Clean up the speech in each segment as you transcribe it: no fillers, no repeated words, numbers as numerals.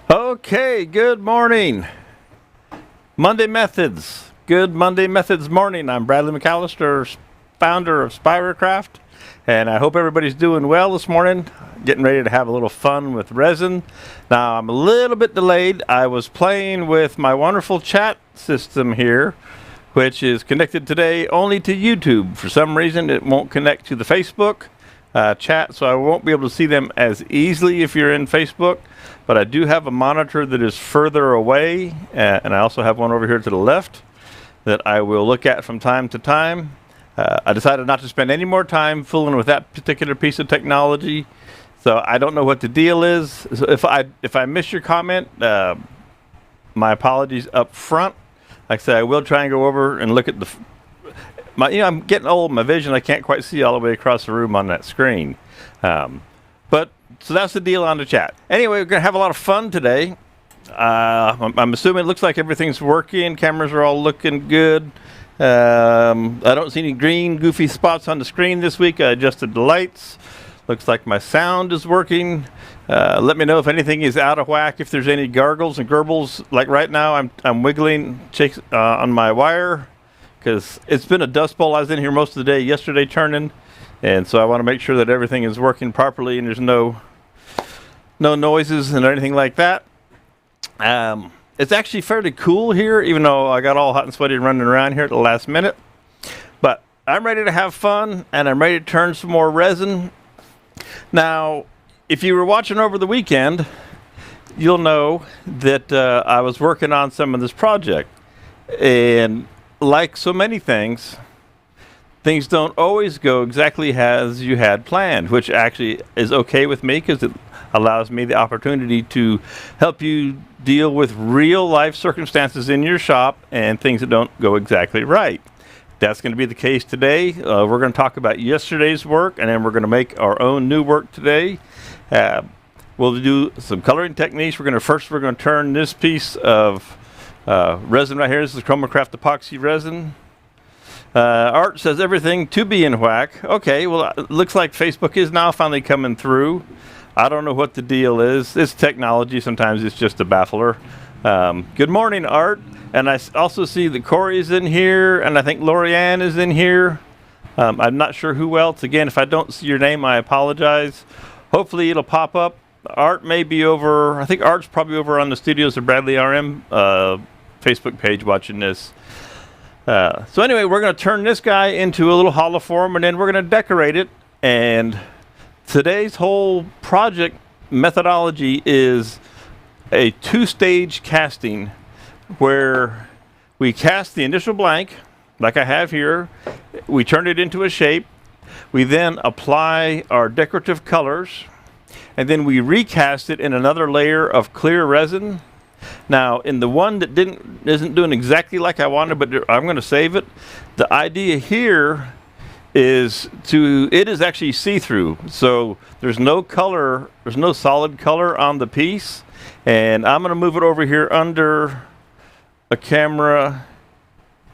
Okay, good morning. Monday Methods. Good Monday Methods morning. I'm Bradley McCalister, founder of Spiracraft, and I hope everybody's doing well this morning. Getting ready to have a little fun with resin. Now, I'm a little bit delayed. I was playing with my wonderful chat system here, which is connected today only to YouTube. For some reason, it won't connect to the Facebook chat, so I won't be able to see them as easily if you're in Facebook. But I do have a monitor that is further away, and I also have one over here to the left that I will look at from time to time. I decided not to spend any more time fooling with that particular piece of technology, so I don't know what the deal is. So if I miss your comment, my apologies up front. Like I said, I will try and go over and look at I'm getting old, my vision, I can't quite see all the way across the room on that screen. So that's the deal on the chat. Anyway, we're going to have a lot of fun today. I'm assuming it looks like everything's working. Cameras are all looking good. I don't see any green, goofy spots on the screen this week. I adjusted the lights. Looks like my sound is working. Let me know if anything is out of whack, if there's any gargles and gurbles. Like right now, I'm wiggling on my wire because it's been a dust bowl. I was in here most of the day yesterday turning, and so I want to make sure that everything is working properly and there's no noises and anything like that. It's actually fairly cool here, even though I got all hot and sweaty and running around here at the last minute. But I'm ready to have fun, and I'm ready to turn some more resin. Now, if you were watching over the weekend, you'll know that I was working on some of this project. And like so many things don't always go exactly as you had planned, which actually is okay with me because it allows me the opportunity to help you deal with real life circumstances in your shop and things that don't go exactly right. That's going to be the case today. We're going to talk about yesterday's work, and then we're going to make our own new work today. We'll do some coloring techniques. We're going to turn this piece of resin right here. This is Chromacraft epoxy resin. Art says everything to be in whack. Okay, well, it looks like Facebook is now finally coming through. I don't know what the deal is. It's technology. Sometimes it's just a baffler. Good morning, Art. And I also see that Corey's in here, and I think Lorianne is in here. I'm not sure who else. Again, if I don't see your name, I apologize. Hopefully it'll pop up. Art may be over. I think Art's probably over on the Studios of Bradley RM Facebook page watching this. So anyway, we're going to turn this guy into a little hollow form, and then we're going to decorate it. And today's whole project methodology is a two-stage casting where we cast the initial blank, like I have here. We turn it into a shape. We then apply our decorative colors, and then we recast it in another layer of clear resin. Now, in the one that isn't doing exactly like I wanted, but I'm going to save it. The idea here is it is actually see-through, so there's no color, there's no solid color on the piece, and I'm going to move it over here under a camera.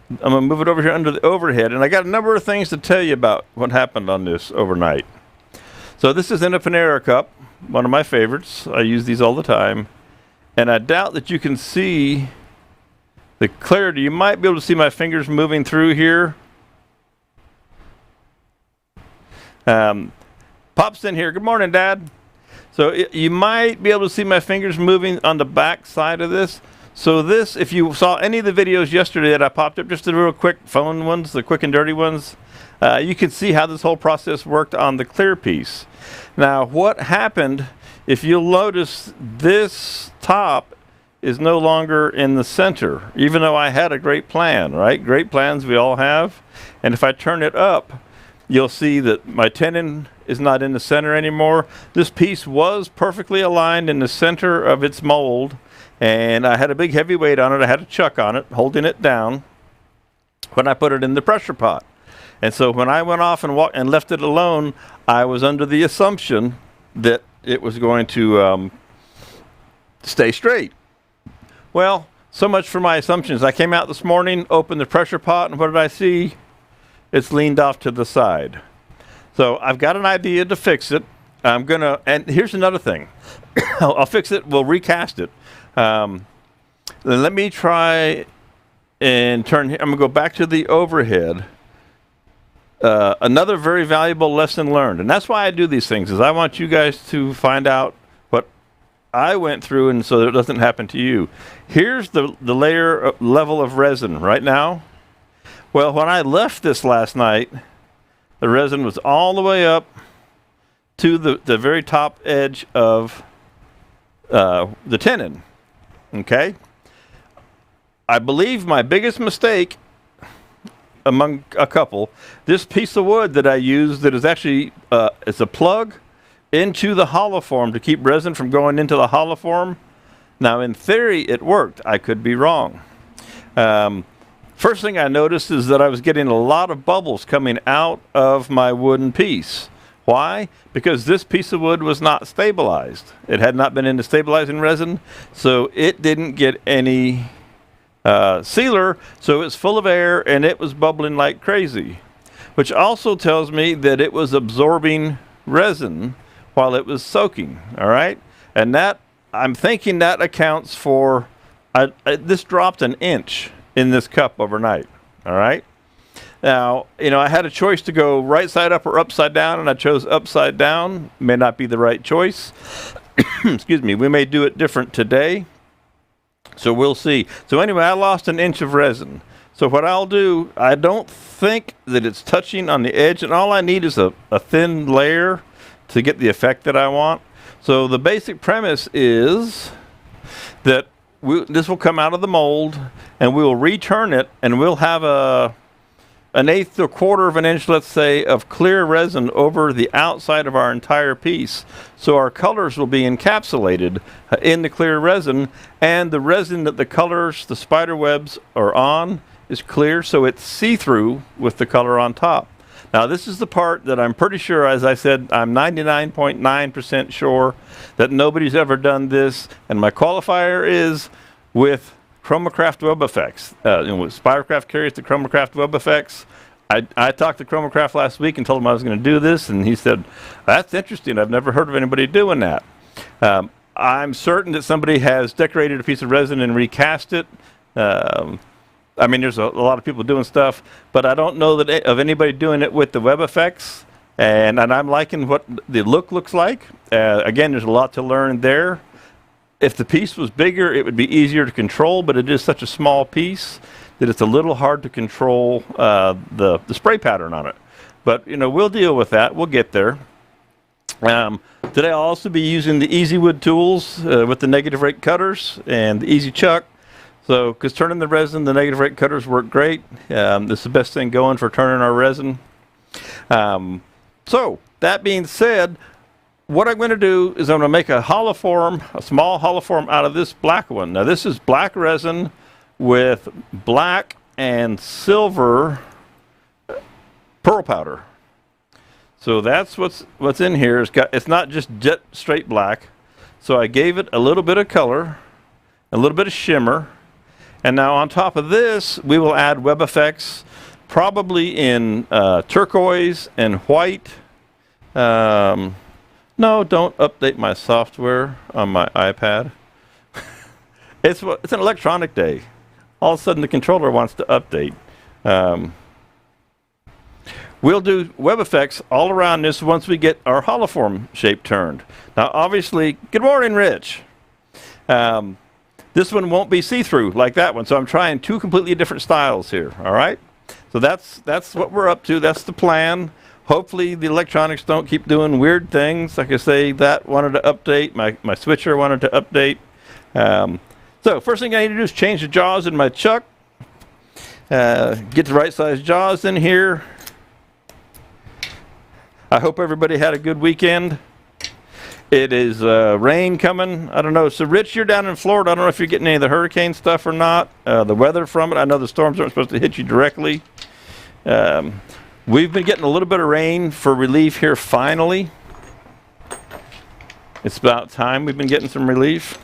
I'm going to move it over here under the overhead, and I got a number of things to tell you about what happened on this overnight. So this is in a Panera cup, one of my favorites. I use these all the time, and I doubt that you can see the clarity. You might be able to see my fingers moving through here. Pop's in here. Good morning, Dad. So you might be able to see my fingers moving on the back side of this. So this, if you saw any of the videos yesterday that I popped up, just the real quick phone ones, the quick and dirty ones, you can see how this whole process worked on the clear piece. Now, what happened, if you'll notice, this top is no longer in the center, even though I had a great plan, right? Great plans we all have. And if I turn it up, you'll see that my tenon is not in the center anymore. This piece was perfectly aligned in the center of its mold, and I had a big heavy weight on it. I had a chuck on it, holding it down when I put it in the pressure pot. And so when I went off and left it alone, I was under the assumption that it was going to stay straight. Well, so much for my assumptions. I came out this morning, opened the pressure pot, and what did I see? It's leaned off to the side. So I've got an idea to fix it. I'm gonna, and here's another thing. I'll fix it. We'll recast it. Let me try and turn. I'm gonna go back to the overhead. Another very valuable lesson learned, and that's why I do these things, is I want you guys to find out what I went through, and so that it doesn't happen to you. Here's the layer level of resin right now. Well, when I left this last night, the resin was all the way up to the very top edge of the tenon. Okay? I believe my biggest mistake among a couple, this piece of wood that I use that is actually it's a plug into the hollow form to keep resin from going into the hollow form. Now, in theory, it worked. I could be wrong. First thing I noticed is that I was getting a lot of bubbles coming out of my wooden piece. Why? Because this piece of wood was not stabilized. It had not been into stabilizing resin, so it didn't get any sealer, so it's full of air and it was bubbling like crazy, which also tells me that it was absorbing resin while it was soaking. All right, and that, I'm thinking that accounts for this dropped an inch in this cup overnight. All right, now, you know, I had a choice to go right side up or upside down, and I chose upside down. May not be the right choice. Excuse me. We may do it different today, so we'll see. So anyway, I lost an inch of resin. So what I'll do, I don't think that it's touching on the edge, and all I need is a thin layer to get the effect that I want. So the basic premise is that this will come out of the mold, and we will return it, and we'll have an eighth to a quarter of an inch, let's say, of clear resin over the outside of our entire piece. So our colors will be encapsulated in the clear resin, and the resin that the colors, the spider webs are on, is clear, so it's see-through with the color on top. Now, this is the part that I'm pretty sure, as I said, I'm 99.9% sure that nobody's ever done this, and my qualifier is with Chromacraft Web Effects. Spiracraft carries the Chromacraft Web Effects. I talked to Chromacraft last week and told him I was going to do this, and he said, that's interesting. I've never heard of anybody doing that. I'm certain that somebody has decorated a piece of resin and recast it. I mean, there's a lot of people doing stuff, but I don't know that of anybody doing it with the web effects, and I'm liking what the look looks like. Again, there's a lot to learn there. If the piece was bigger, it would be easier to control, but it is such a small piece that it's a little hard to control the spray pattern on it. But, you know, we'll deal with that. We'll get there. Today I'll also be using the Easy Wood tools with the negative rate cutters and the Easy Chuck. So, because turning the resin, the negative rate cutters work great. This is the best thing going for turning our resin. So, that being said, what I'm going to do is I'm going to make a hollow form, a small hollow form out of this black one. Now, this is black resin with black and silver pearl powder. So that's what's in here. It's not just jet straight black. So I gave it a little bit of color, a little bit of shimmer. And now on top of this, we will add web effects, probably in turquoise and white. No, don't update my software on my iPad. It's an electronic day. All of a sudden, the controller wants to update. We'll do web effects all around this once we get our hollow form shape turned. Now, obviously, good morning, Rich. This one won't be see-through like that one, so I'm trying two completely different styles here, all right? So that's what we're up to. That's the plan. Hopefully the electronics don't keep doing weird things. Like I say, that wanted to update. My switcher wanted to update. So first thing I need to do is change the jaws in my chuck. Get the right size jaws in here. I hope everybody had a good weekend. It is rain coming. I don't know. So, Rich, you're down in Florida. I don't know if you're getting any of the hurricane stuff or not. The weather from it. I know the storms aren't supposed to hit you directly. We've been getting a little bit of rain for relief here finally. It's about time we've been getting some relief.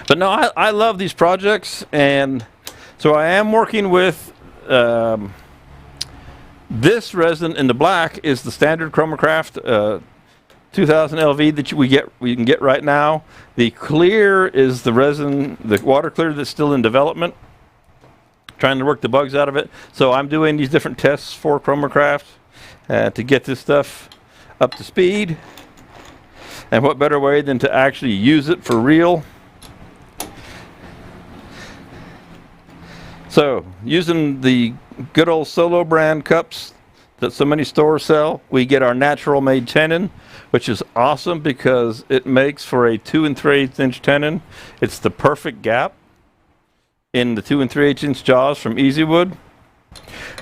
But no, I love these projects. And so I am working with This resin in the black is the standard Chromacraft 2000 LV that we can get right now. The clear is the resin, the water clear that's still in development. Trying to work the bugs out of it. So I'm doing these different tests for Chromacraft to get this stuff up to speed. And what better way than to actually use it for real? So using the good old Solo brand cups that so many stores sell, we get our natural made tenon, which is awesome because it makes for a 2 3/8 inch tenon. It's the perfect gap in the 2 3/8 inch jaws from Easy Wood.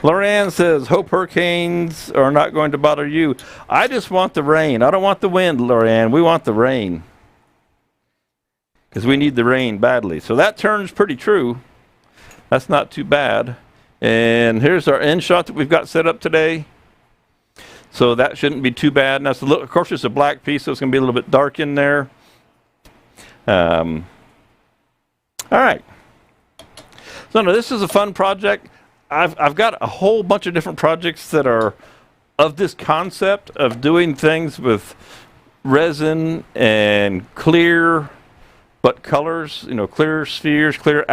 Lorianne says, hope hurricanes are not going to bother you. I just want the rain. I don't want the wind, Lorianne. We want the rain. Because we need the rain badly. So that turns pretty true. That's not too bad. And here's our end shot that we've got set up today. So that shouldn't be too bad. Now, of course, it's a black piece, so it's going to be a little bit dark in there. All right. So no, this is a fun project. I've got a whole bunch of different projects that are of this concept of doing things with resin and clear but colors, you know, clear spheres, clear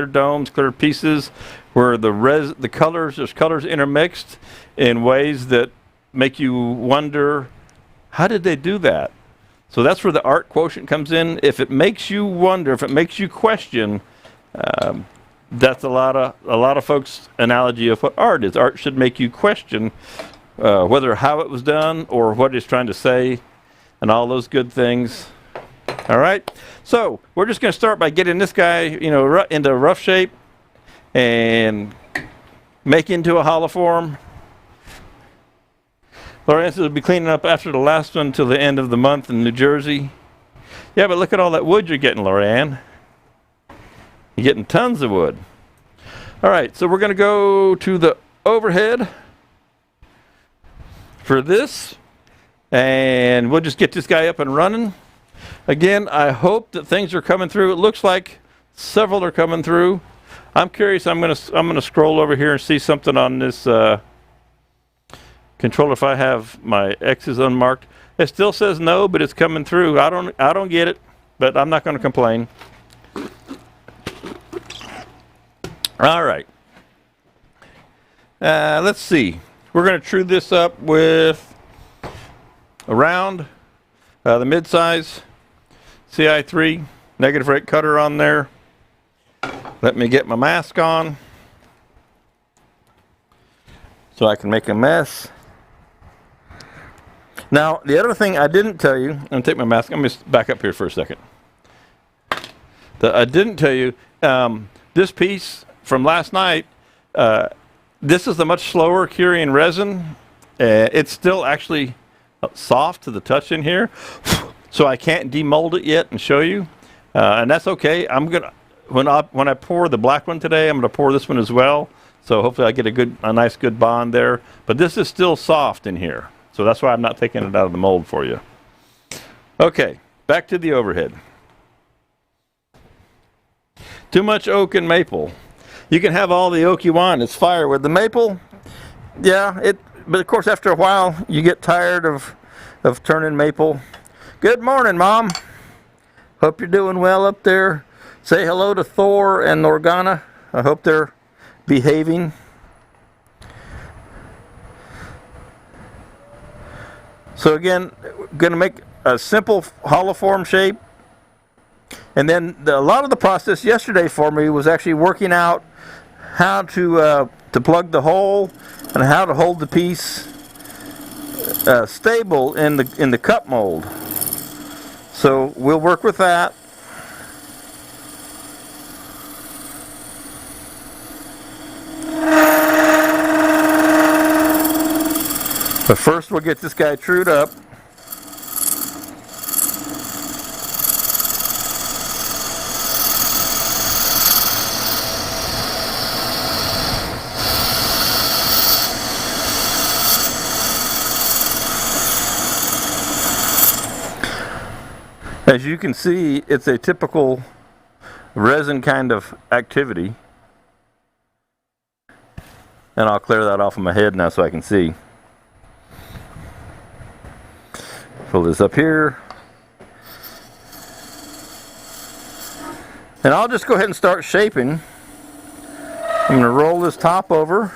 domes, clear pieces, where the colors, there's colors intermixed in ways that make you wonder, how did they do that? So that's where the art quotient comes in. If it makes you wonder, if it makes you question, that's a lot of folks' analogy of what art is. Art should make you question whether how it was done or what it's trying to say, and all those good things. All right, so we're just going to start by getting this guy, you know, into rough shape and make into a hollow form. Lawrence will be cleaning up after the last one till the end of the month in New Jersey. Yeah, but look at all that wood you're getting, Lorianne. You're getting tons of wood. All right, so we're going to go to the overhead for this, and we'll just get this guy up and running. Again, I hope that things are coming through. It looks like several are coming through. I'm curious. I'm gonna scroll over here and see something on this controller. If I have my X's unmarked, it still says no, but it's coming through. I don't get it, but I'm not going to complain. All right. Let's see. We're going to true this up with around the mid-size CI3 negative rate cutter on there. Let me get my mask on so I can make a mess. Now, the other thing I didn't tell you, I'm going to take my mask, I'm going to back up here for a second. I didn't tell you, this piece from last night, this is a much slower curing resin. It's still actually soft to the touch in here, so I can't demold it yet and show you, and that's okay. I'm gonna when I pour the black one today, I'm gonna pour this one as well. So hopefully I get a nice good bond there. But this is still soft in here, so that's why I'm not taking it out of the mold for you. Okay, back to the overhead. Too much oak and maple. You can have all the oak you want. It's firewood. The maple, yeah, but of course after a while you get tired of turning maple. Good morning, Mom. Hope you're doing well up there. Say hello to Thor and Organa. I hope they're behaving. So again, going to make a simple hollow form shape. And then a lot of the process yesterday for me was actually working out how to plug the hole and how to hold the piece stable in the cup mold. So we'll work with that. But first we'll get this guy trued up. As you can see, it's a typical resin kind of activity. And I'll clear that off of my head now so I can see. Pull this up here. And I'll just go ahead and start shaping. I'm going to roll this top over.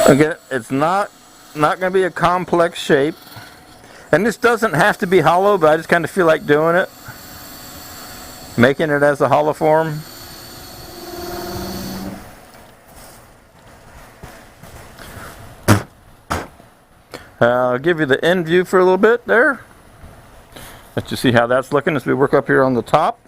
Again, it's not going to be a complex shape. And this doesn't have to be hollow, but I just kind of feel like doing it. Making it as a hollow form. I'll give you the end view for a little bit there. Let you see how that's looking as we work up here on the top.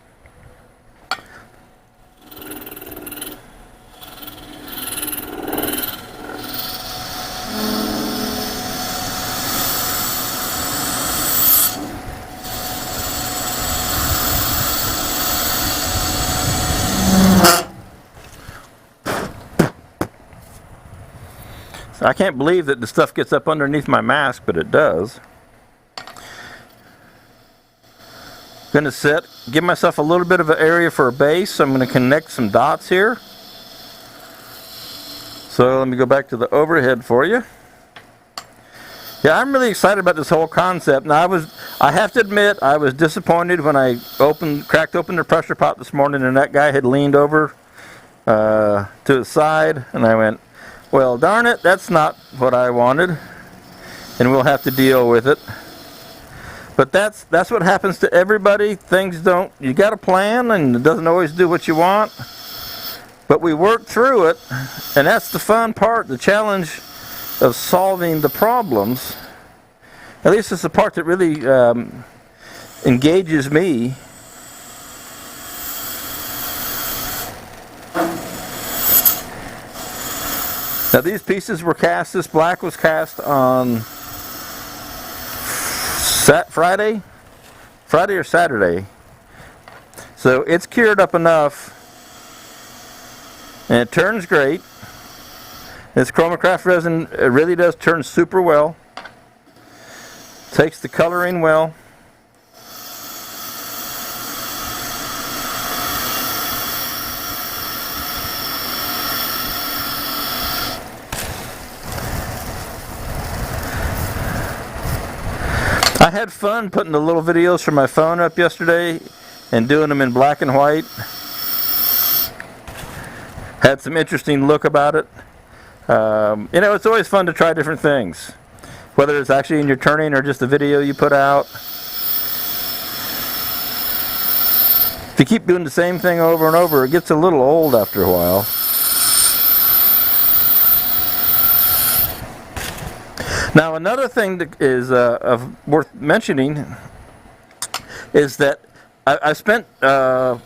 I can't believe that the stuff gets up underneath my mask, but it does. Gonna give myself a little bit of an area for a base, so I'm gonna connect some dots here. So let me go back to the overhead for you. Yeah, I'm really excited about this whole concept. Now I have to admit, I was disappointed when I cracked open the pressure pot this morning and that guy had leaned over to his side, and I went, well, darn it, that's not what I wanted, and we'll have to deal with it. But that's what happens to everybody. You got a plan, and it doesn't always do what you want. But we work through it, and that's the fun part, the challenge of solving the problems. At least it's the part that really engages me. Now these pieces were cast, this black was cast on Friday or Saturday. So it's cured up enough, and it turns great. This Chromacraft resin, it really does turn super well. Takes the coloring well. I had fun putting the little videos from my phone up yesterday and doing them in black and white. Had some interesting look about it. You know, it's always fun to try different things, whether it's actually in your turning or just a video you put out. If you keep doing the same thing over and over, it gets a little old after a while. Now another thing that is worth mentioning is that I spent a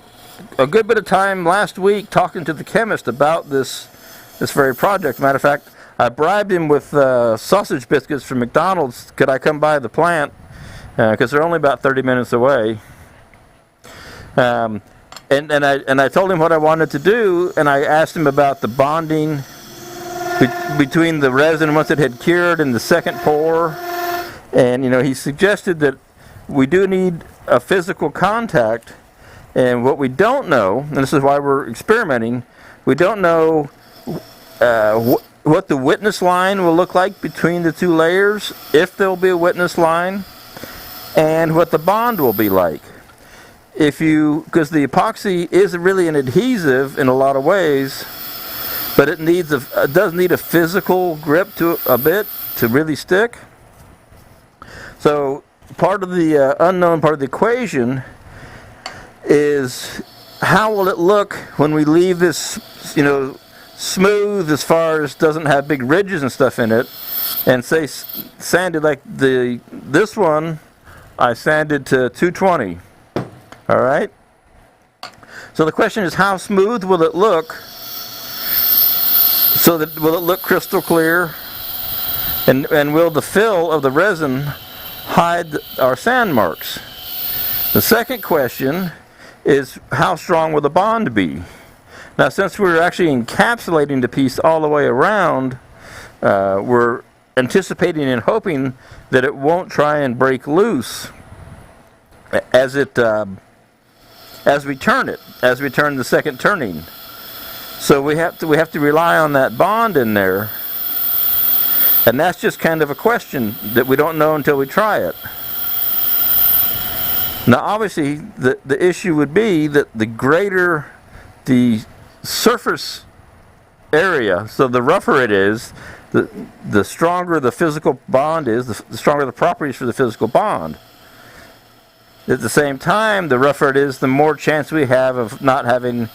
good bit of time last week talking to the chemist about this very project. Matter of fact, I bribed him with sausage biscuits from McDonald's. Could I come by the plant? Because they're only about 30 minutes away. And I told him what I wanted to do, and I asked him about the bonding between the resin once it had cured and the second pour. And you know, he suggested that we do need a physical contact, and what we don't know, and this is why we're experimenting, we don't know what the witness line will look like between the two layers, if there'll be a witness line, and what the bond will be like. Because the epoxy is really an adhesive in a lot of ways, but it does need a physical grip to a bit to really stick. So part of the unknown part of the equation is how will it look when we leave this, you know, smooth as far as doesn't have big ridges and stuff in it, and say sanded like this one I sanded to 220. All right. So the question is, how smooth will it look? So that will it look crystal clear, and will the fill of the resin hide our sand marks? The second question is, how strong will the bond be? Now, since we're actually encapsulating the piece all the way around, we're anticipating and hoping that it won't try and break loose as we turn the second turning. So we have to rely on that bond in there, and that's just kind of a question that we don't know until we try it. Now obviously the issue would be that the greater the surface area, so the rougher it is, the stronger the physical bond is, the stronger the properties for the physical bond. At the same time, the rougher it is, the more chance we have of not having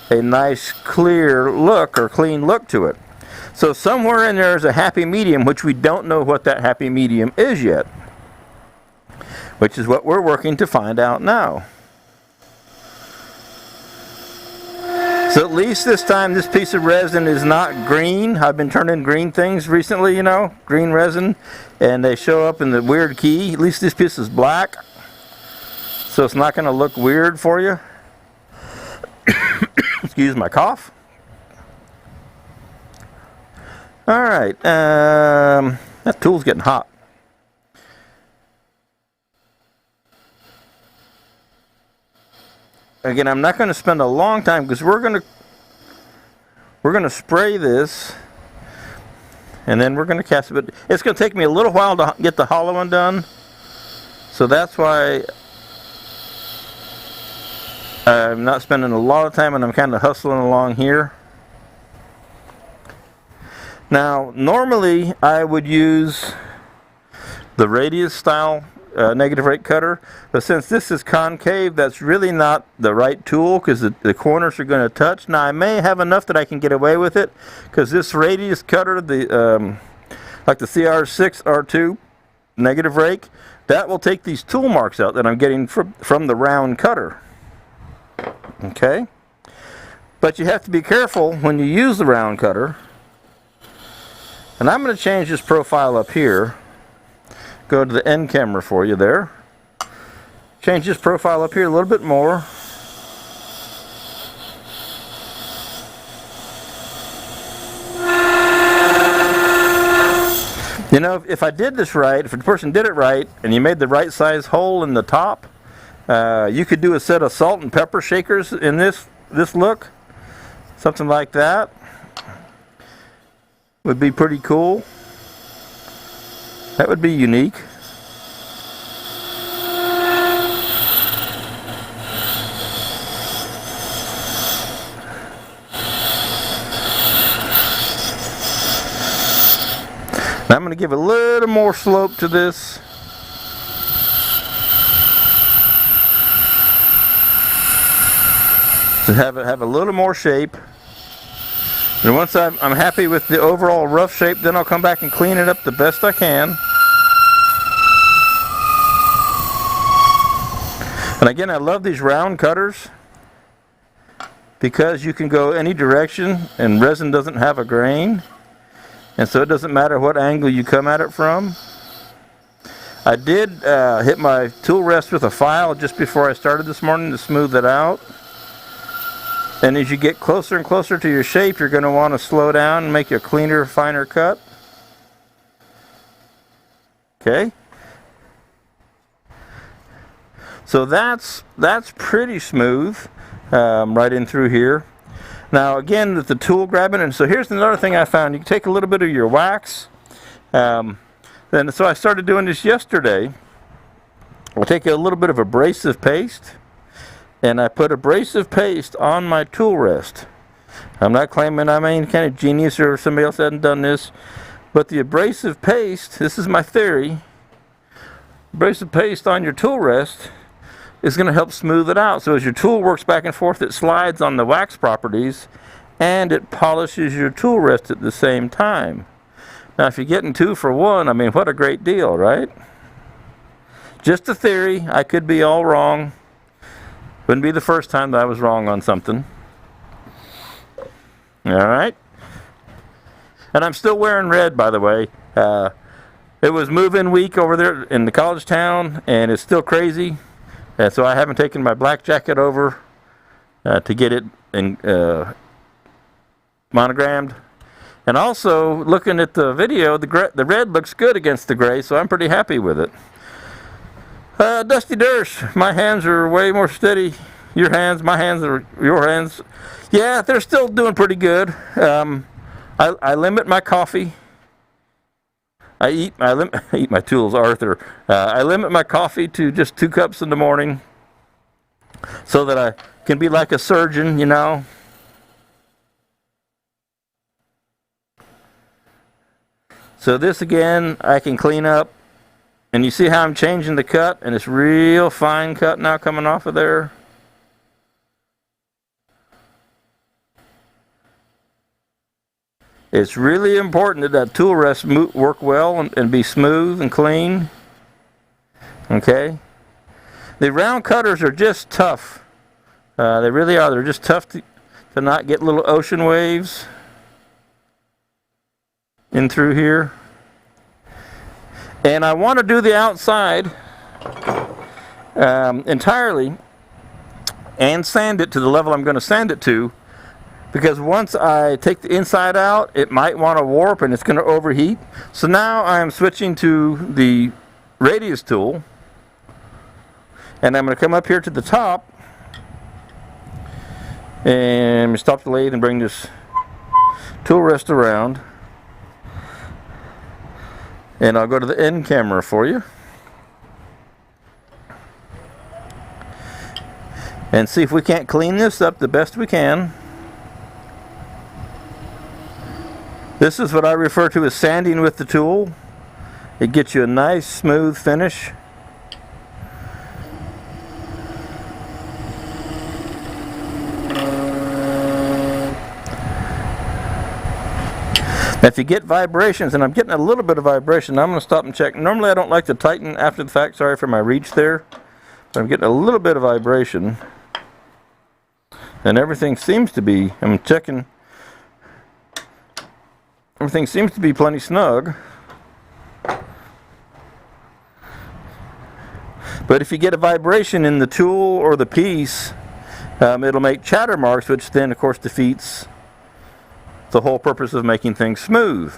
a nice clear look or clean look to it. So somewhere in there is a happy medium, which we don't know what that happy medium is yet, which is what we're working to find out now. So at least this time this piece of resin is not green. I've been turning green things recently, green resin, and they show up in the weird key. At least this piece is black, so it's not going to look weird for you. Excuse my cough. Alright, that tool's getting hot. Again, I'm not going to spend a long time because we're going to spray this, and then we're going to cast it. But it's going to take me a little while to get the hollow one done, so that's why I'm not spending a lot of time, and I'm kind of hustling along here. Now, normally I would use the radius style negative rake cutter, but since this is concave, that's really not the right tool because the corners are going to touch. Now I may have enough that I can get away with it because this radius cutter, like the CR6 R2 negative rake, that will take these tool marks out that I'm getting from the round cutter. Okay, but you have to be careful when you use the round cutter. And I'm going to change this profile up here. Go to the end camera for you there. Change this profile up here a little bit more. If I did this right, if the person did it right, and you made the right size hole in the top, you could do a set of salt and pepper shakers in this look. Something like that would be pretty cool. That would be unique. Now I'm going to give a little more slope to this. To have a little more shape. And once I'm happy with the overall rough shape, then I'll come back and clean it up the best I can. And again, I love these round cutters because you can go any direction and resin doesn't have a grain. And so it doesn't matter what angle you come at it from. I did hit my tool rest with a file just before I started this morning to smooth it out. And as you get closer and closer to your shape, you're going to want to slow down and make a cleaner, finer cut. Okay. So that's pretty smooth right in through here. Now again, with the tool grabbing, and so here's another thing I found. You can take a little bit of your wax. So I started doing this yesterday. I'll take a little bit of abrasive paste. And I put abrasive paste on my tool rest. I'm not claiming I'm any kind of genius or somebody else hasn't done this, but the abrasive paste, this is my theory, abrasive paste on your tool rest is going to help smooth it out. So as your tool works back and forth, it slides on the wax properties and it polishes your tool rest at the same time. Now if you're getting 2 for 1, I mean, what a great deal, right? Just a theory. I could be all wrong. Wouldn't be the first time that I was wrong on something. Alright. And I'm still wearing red, by the way. It was move-in week over there in the college town, and it's still crazy. And so I haven't taken my black jacket over to get it monogrammed. And also, looking at the video, the red looks good against the gray, so I'm pretty happy with it. Dusty Dersh, my hands are way more steady. Your hands, my hands are your hands. Yeah, they're still doing pretty good. I limit my coffee. I eat my tools, Arthur. I limit my coffee to just 2 cups in the morning, so that I can be like a surgeon, you know. So this again, I can clean up, and you see how I'm changing the cut, and it's real fine cut now coming off of there. It's really important that that tool rest work well and be smooth and clean. Okay. The round cutters are just tough. They really are. They're just tough to not get little ocean waves in through here. And I want to do the outside entirely and sand it to the level I'm going to sand it to, because once I take the inside out, it might want to warp and it's going to overheat. So now I'm switching to the radius tool, and I'm going to come up here to the top and stop the lathe and bring this tool rest around, and I'll go to the end camera for you and see if we can't clean this up the best we can. This is what I refer to as sanding with the tool. It gets you a nice smooth finish. Now if you get vibrations, and I'm getting a little bit of vibration, I'm going to stop and check. Normally I don't like to tighten after the fact, sorry for my reach there, but I'm getting a little bit of vibration. And everything seems to be, I'm checking, everything seems to be plenty snug. But if you get a vibration in the tool or the piece, it'll make chatter marks, which then of course defeats the whole purpose of making things smooth.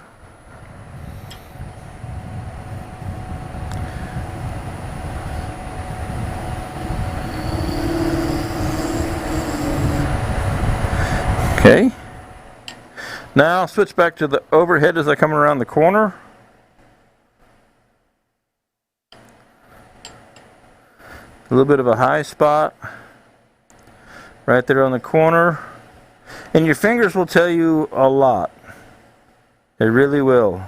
Okay. Now I'll switch back to the overhead as I come around the corner. A little bit of a high spot right there on the corner. And your fingers will tell you a lot. They really will.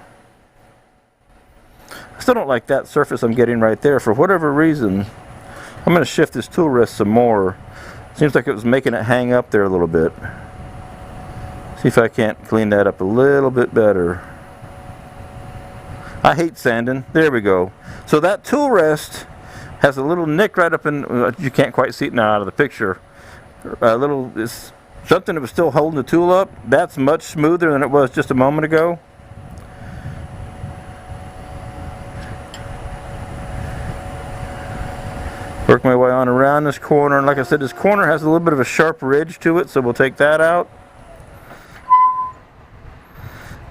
I still don't like that surface I'm getting right there. For whatever reason, I'm going to shift this tool rest some more. Seems like it was making it hang up there a little bit. See if I can't clean that up a little bit better. I hate sanding. There we go. So that tool rest has a little nick right up in, you can't quite see it now out of the picture. A little, it's something that was still holding the tool up. That's much smoother than it was just a moment ago. Work my way on around this corner, and like I said, this corner has a little bit of a sharp ridge to it, so we'll take that out.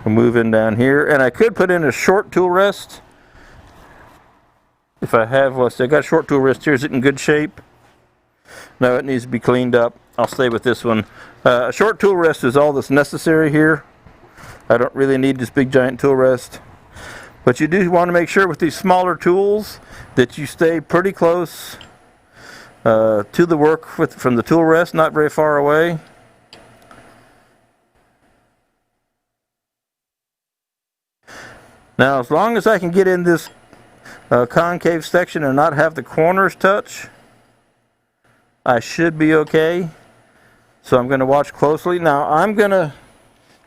We'll move in down here, and I could put in a short tool rest if I have. Well, see, I got a short tool rest here. Is it in good shape? No, it needs to be cleaned up. I'll stay with this one. A short tool rest is all that's necessary here. I don't really need this big giant tool rest. But you do want to make sure with these smaller tools that you stay pretty close to the work from the tool rest, not very far away. Now, as long as I can get in this concave section and not have the corners touch, I should be okay. So I'm going to watch closely. Now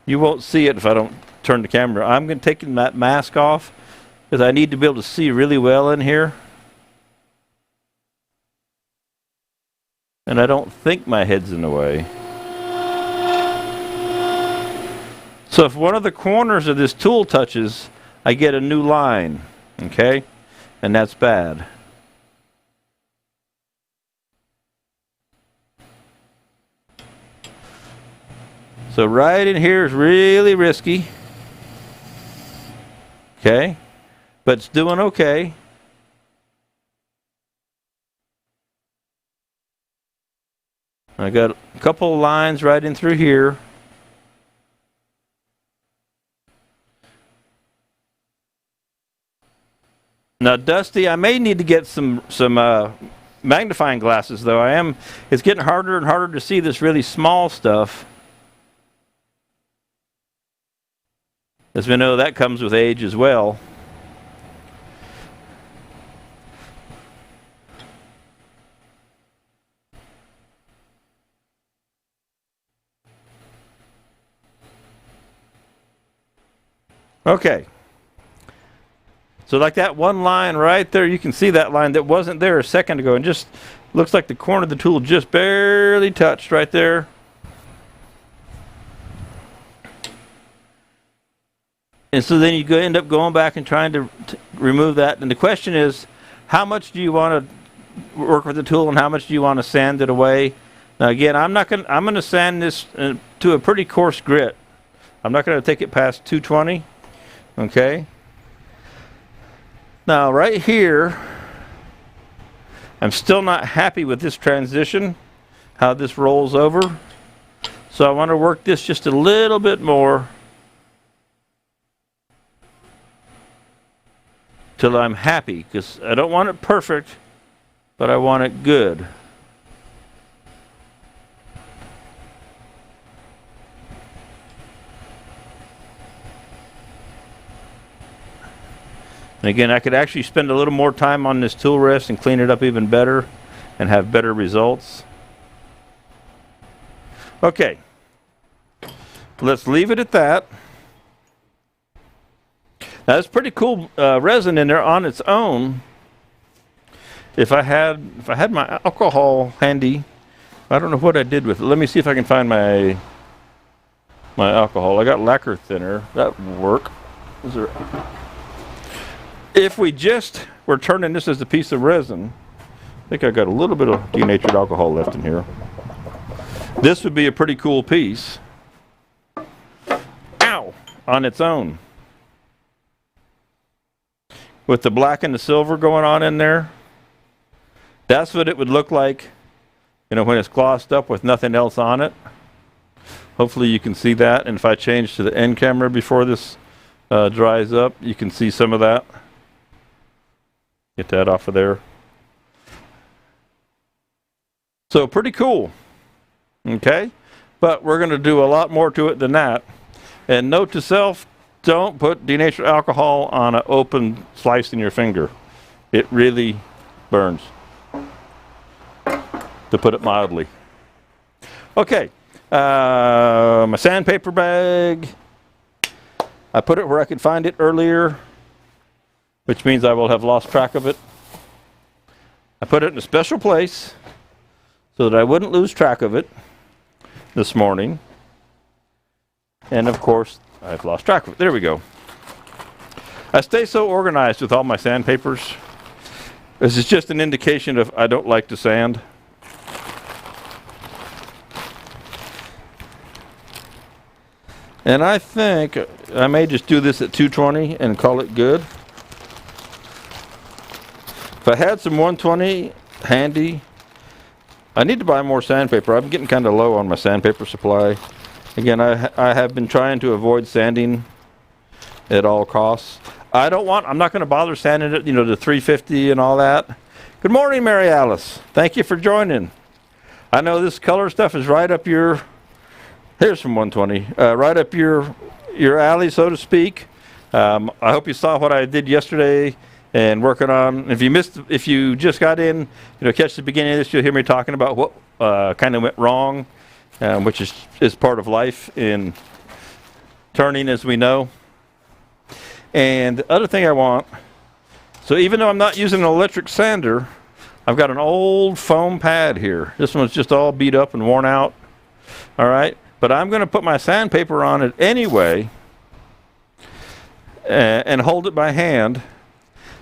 you won't see it if I don't turn the camera. I'm going to take that mask off because I need to be able to see really well in here. And I don't think my head's in the way. So if one of the corners of this tool touches, I get a new line, okay? And that's bad. So So right in here is really risky. Okay, but it's doing okay. I got a couple of lines right in through here. Now, Dusty, I may need to get some magnifying glasses, though. It's getting harder and harder to see this really small stuff. As we know, that comes with age as well. Okay. So like that one line right there, you can see that line that wasn't there a second ago, and just looks like the corner of the tool just barely touched right there. And so then you end up going back and trying to remove that. And the question is, how much do you want to work with the tool, and how much do you want to sand it away? Now again, I'm going to sand this to a pretty coarse grit. I'm not going to take it past 220. Okay. Now right here, I'm still not happy with this transition, how this rolls over. So I want to work this just a little bit more till I'm happy, because I don't want it perfect, but I want it good. And again, I could actually spend a little more time on this tool rest and clean it up even better and have better results. Okay, let's leave it at that. Now, that's pretty cool resin in there on its own. If I had my alcohol handy, I don't know what I did with it. Let me see if I can find my alcohol. I got lacquer thinner. That would work. If we just were turning this as a piece of resin, I think I got a little bit of denatured alcohol left in here. This would be a pretty cool piece. Ow! On its own. With the black and the silver going on in there. That's what it would look like, you know, when it's glossed up with nothing else on it. Hopefully you can see that. And if I change to the end camera before this dries up, you can see some of that. Get that off of there. So pretty cool. Okay, but we're going to do a lot more to it than that. And note to self, don't put denatured alcohol on an open slice in your finger. It really burns, to put it mildly. Okay, my sandpaper bag. I put it where I could find it earlier, which means I will have lost track of it. I put it in a special place so that I wouldn't lose track of it this morning. And of course, I've lost track of it. There we go. I stay so organized with all my sandpapers. This is just an indication of I don't like to sand. And I think I may just do this at 220 and call it good. If I had some 120 handy, I need to buy more sandpaper. I'm getting kind of low on my sandpaper supply. Again, I have been trying to avoid sanding at all costs. I'm not going to bother sanding it, you know, to 350 and all that. Good morning, Mary Alice. Thank you for joining. I know this color stuff is right up your, here's some 120, right up your alley, so to speak. I hope you saw what I did yesterday and working on. If you just got in, you know, catch the beginning of this, you'll hear me talking about what kind of went wrong, which is part of life in turning, as we know. And the other thing I want, so even though I'm not using an electric sander, I've got an old foam pad here. This one's just all beat up and worn out. All right, but I'm going to put my sandpaper on it anyway and hold it by hand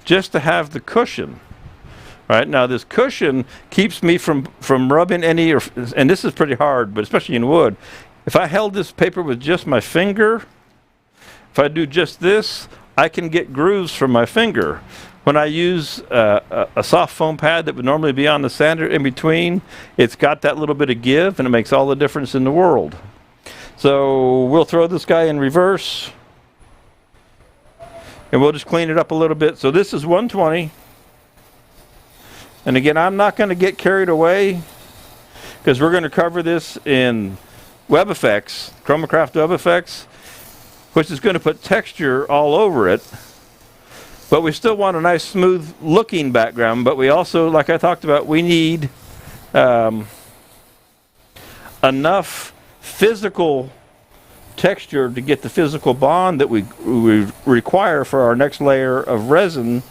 just to have the cushion. Right now, this cushion keeps me from rubbing any, and this is pretty hard, but especially in wood, If I held this paper with just my finger, if I do just this, I can get grooves from my finger. When I use a soft foam pad that would normally be on the sander in between, it's got that little bit of give, and it makes all the difference in the world. So we'll throw this guy in reverse, and we'll just clean it up a little bit. So this is 120. And again, I'm not going to get carried away because we're going to cover this in Web Effects, Chromacraft Web Effects, which is going to put texture all over it. But we still want a nice smooth looking background, but we also, like I talked about, we need enough physical texture to get the physical bond that we require for our next layer of resin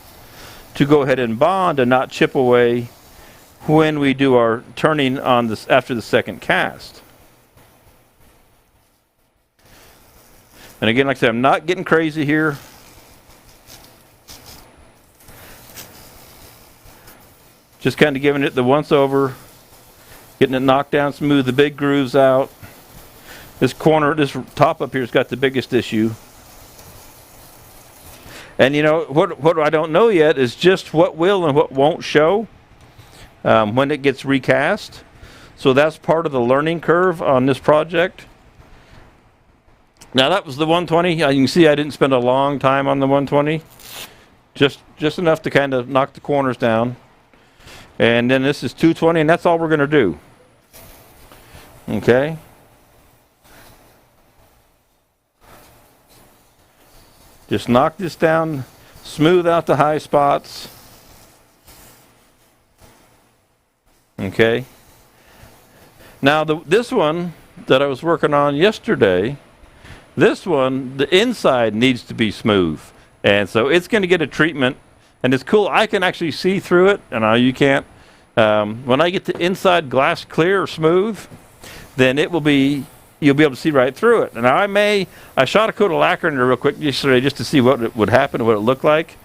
to go ahead and bond and not chip away when we do our turning on this after the second cast. And again, like I said, I'm not getting crazy here. Just kind of giving it the once over, getting it knocked down smooth, the big grooves out. This corner, this top up here has got the biggest issue. And you know, what I don't know yet is just what will and what won't show when it gets recast. So that's part of the learning curve on this project. Now that was the 120. You can see I didn't spend a long time on the 120. Just enough to kind of knock the corners down. And then this is 220, and that's all we're going to do. Okay. Just knock this down, smooth out the high spots. Okay. Now this one that I was working on yesterday, this one, the inside needs to be smooth. And so it's going to get a treatment. And it's cool. I can actually see through it. And you can't. When I get the inside glass clear or smooth, then it will be, you'll be able to see right through it. And I shot a coat of lacquer in there real quick yesterday just to see what would happen, what it looked like.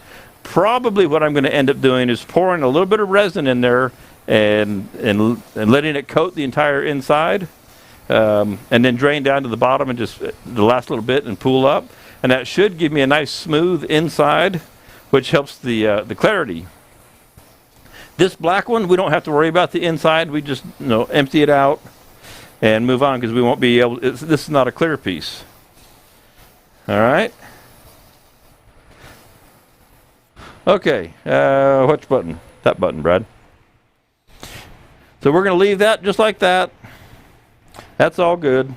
Probably what I'm going to end up doing is pouring a little bit of resin in there and letting it coat the entire inside, and then drain down to the bottom and just the last little bit and pool up. And that should give me a nice smooth inside, which helps the clarity. This black one, we don't have to worry about the inside. We just empty it out and move on because we won't be able. This is not a clear piece. All right. Okay. Which button? That button, Brad. So we're going to leave that just like that. That's all good.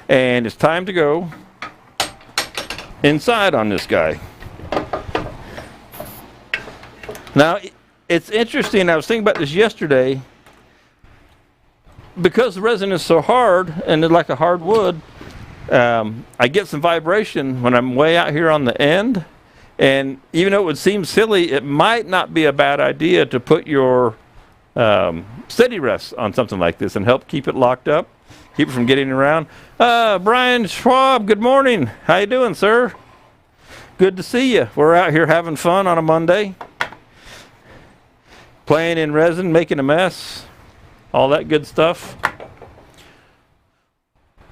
And it's time to go inside on this guy. Now, it's interesting. I was thinking about this yesterday. Because the resin is so hard, and it's like a hard wood, I get some vibration when I'm way out here on the end. And even though it would seem silly, it might not be a bad idea to put your steady rest on something like this and help keep it locked up, keep it from getting around. Brian Schwab, good morning. How you doing, sir? Good to see you. We're out here having fun on a Monday, playing in resin, making a mess, all that good stuff.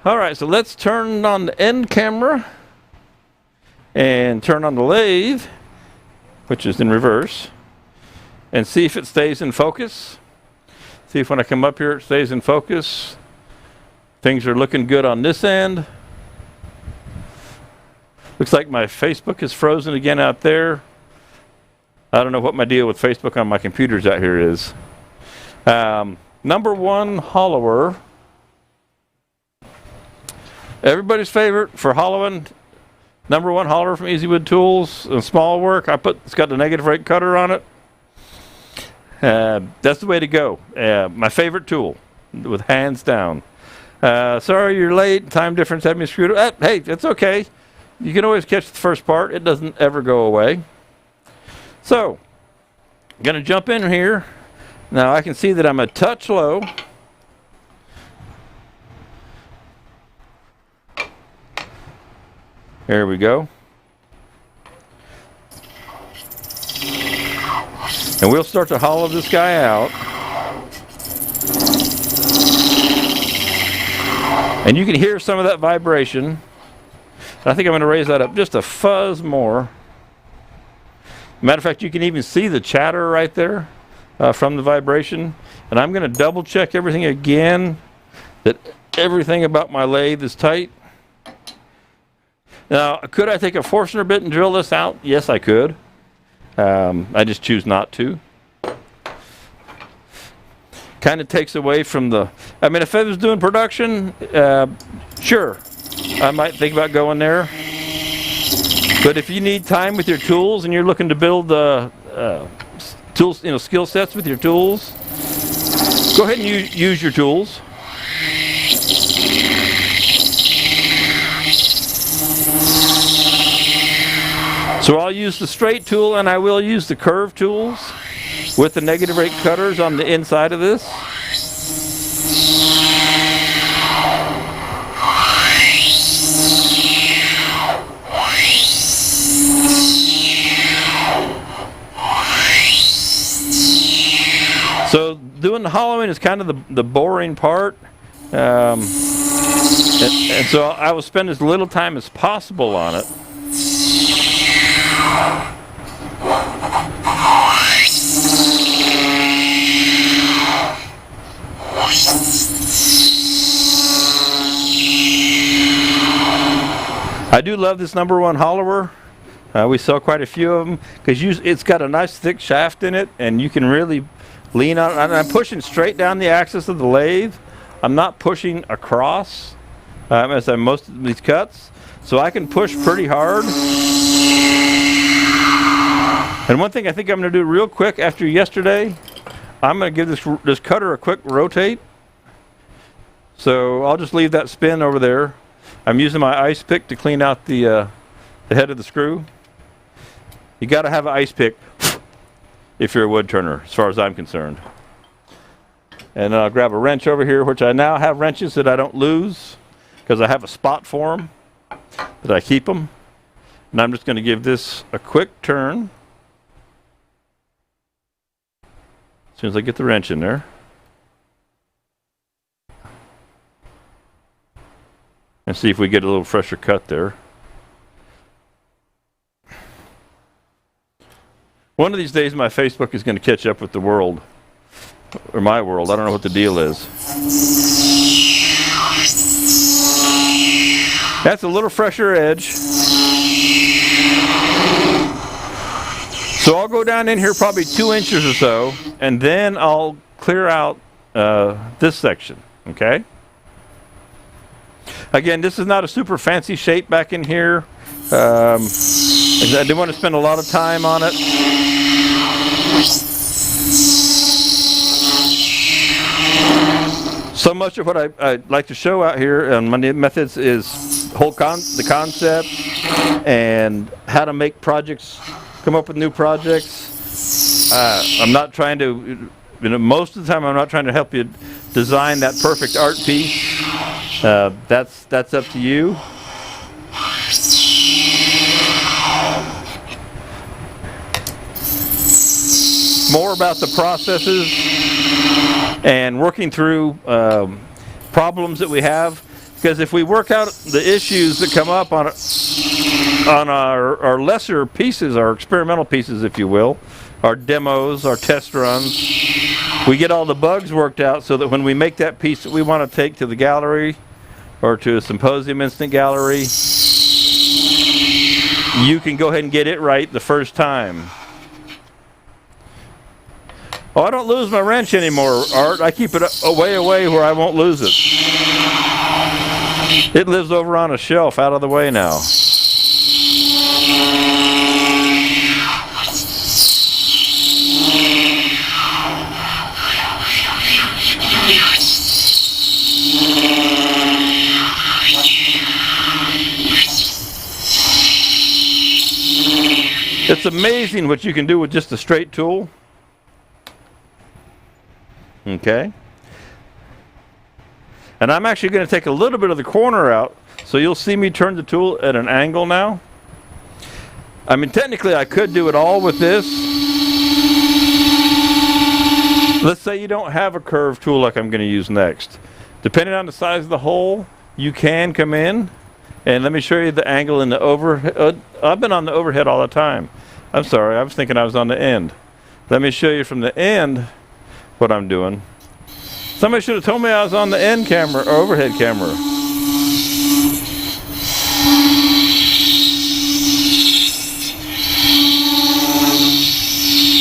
All right, so let's turn on the end camera and turn on the lathe, which is in reverse, and see if it stays in focus. See if when I come up here it stays in focus. Things are looking good on this end. Looks like my Facebook is frozen again out there. I don't know what my deal with Facebook on my computers out here is. Number one hollower. Everybody's favorite for hollowing. Number one hollower from Easy Wood Tools and small work. It's got the negative rate cutter on it. That's the way to go. My favorite tool, with hands down. Sorry you're late. Time difference had me screwed up. Hey, it's okay. You can always catch the first part. It doesn't ever go away. So, I'm going to jump in here. Now I can see that I'm a touch low. There we go. And we'll start to hollow this guy out. And you can hear some of that vibration. I think I'm going to raise that up just a fuzz more. Matter of fact, you can even see the chatter right there from the vibration. And I'm going to double check everything again, that everything about my lathe is tight. Now, could I take a Forstner bit and drill this out? Yes, I could. I just choose not to. Kind of takes away from the, I mean, if I was doing production, sure, I might think about going there. But if you need time with your tools and you're looking to build tools, skill sets with your tools, go ahead and use your tools. So I'll use the straight tool, and I will use the curved tools with the negative rate cutters on the inside of this. So doing the hollowing is kind of the boring part. And so I will spend as little time as possible on it. I do love this #1 hollower. We sell quite a few of them because it's got a nice thick shaft in it, and you can really lean on it. And I'm pushing straight down the axis of the lathe. I'm not pushing across as I'm most of these cuts, so I can push pretty hard. And one thing I think I'm going to do real quick after yesterday, I'm going to give this cutter a quick rotate. So I'll just leave that spin over there. I'm using my ice pick to clean out the head of the screw. You got to have an ice pick if you're a wood turner, as far as I'm concerned. And I'll grab a wrench over here, which I now have wrenches that I don't lose because I have a spot for them, that I keep them. And I'm just going to give this a quick turn as soon as I get the wrench in there. And see if we get a little fresher cut there. One of these days my Facebook is going to catch up with the world, or my world. I don't know what the deal is. That's a little fresher edge. So I'll go down in here probably 2 inches or so, and then I'll clear out this section, okay? Again, this is not a super fancy shape back in here. I didn't want to spend a lot of time on it. So much of what I'd like to show out here on Monday Methods is the concept and how to make projects, come up with new projects. I'm not trying to, most of the time I'm not trying to help you design that perfect art piece. That's up to you. More about the processes and working through problems that we have, because if we work out the issues that come up on our lesser pieces, our experimental pieces, if you will, our demos, our test runs, we get all the bugs worked out so that when we make that piece that we want to take to the gallery or to a symposium instant gallery, you can go ahead and get it right the first time. Oh, I don't lose my wrench anymore, Art. I keep it away where I won't lose it. It lives over on a shelf out of the way now. It's amazing what you can do with just a straight tool. Okay. And I'm actually going to take a little bit of the corner out, so you'll see me turn the tool at an angle now. I mean, technically I could do it all with this. Let's say you don't have a curved tool like I'm going to use next. Depending on the size of the hole, you can come in, and let me show you the angle in the overhead. I've been on the overhead all the time. I'm sorry, I was thinking I was on the end. Let me show you from the end what I'm doing. Somebody should have told me I was on the end camera or overhead camera.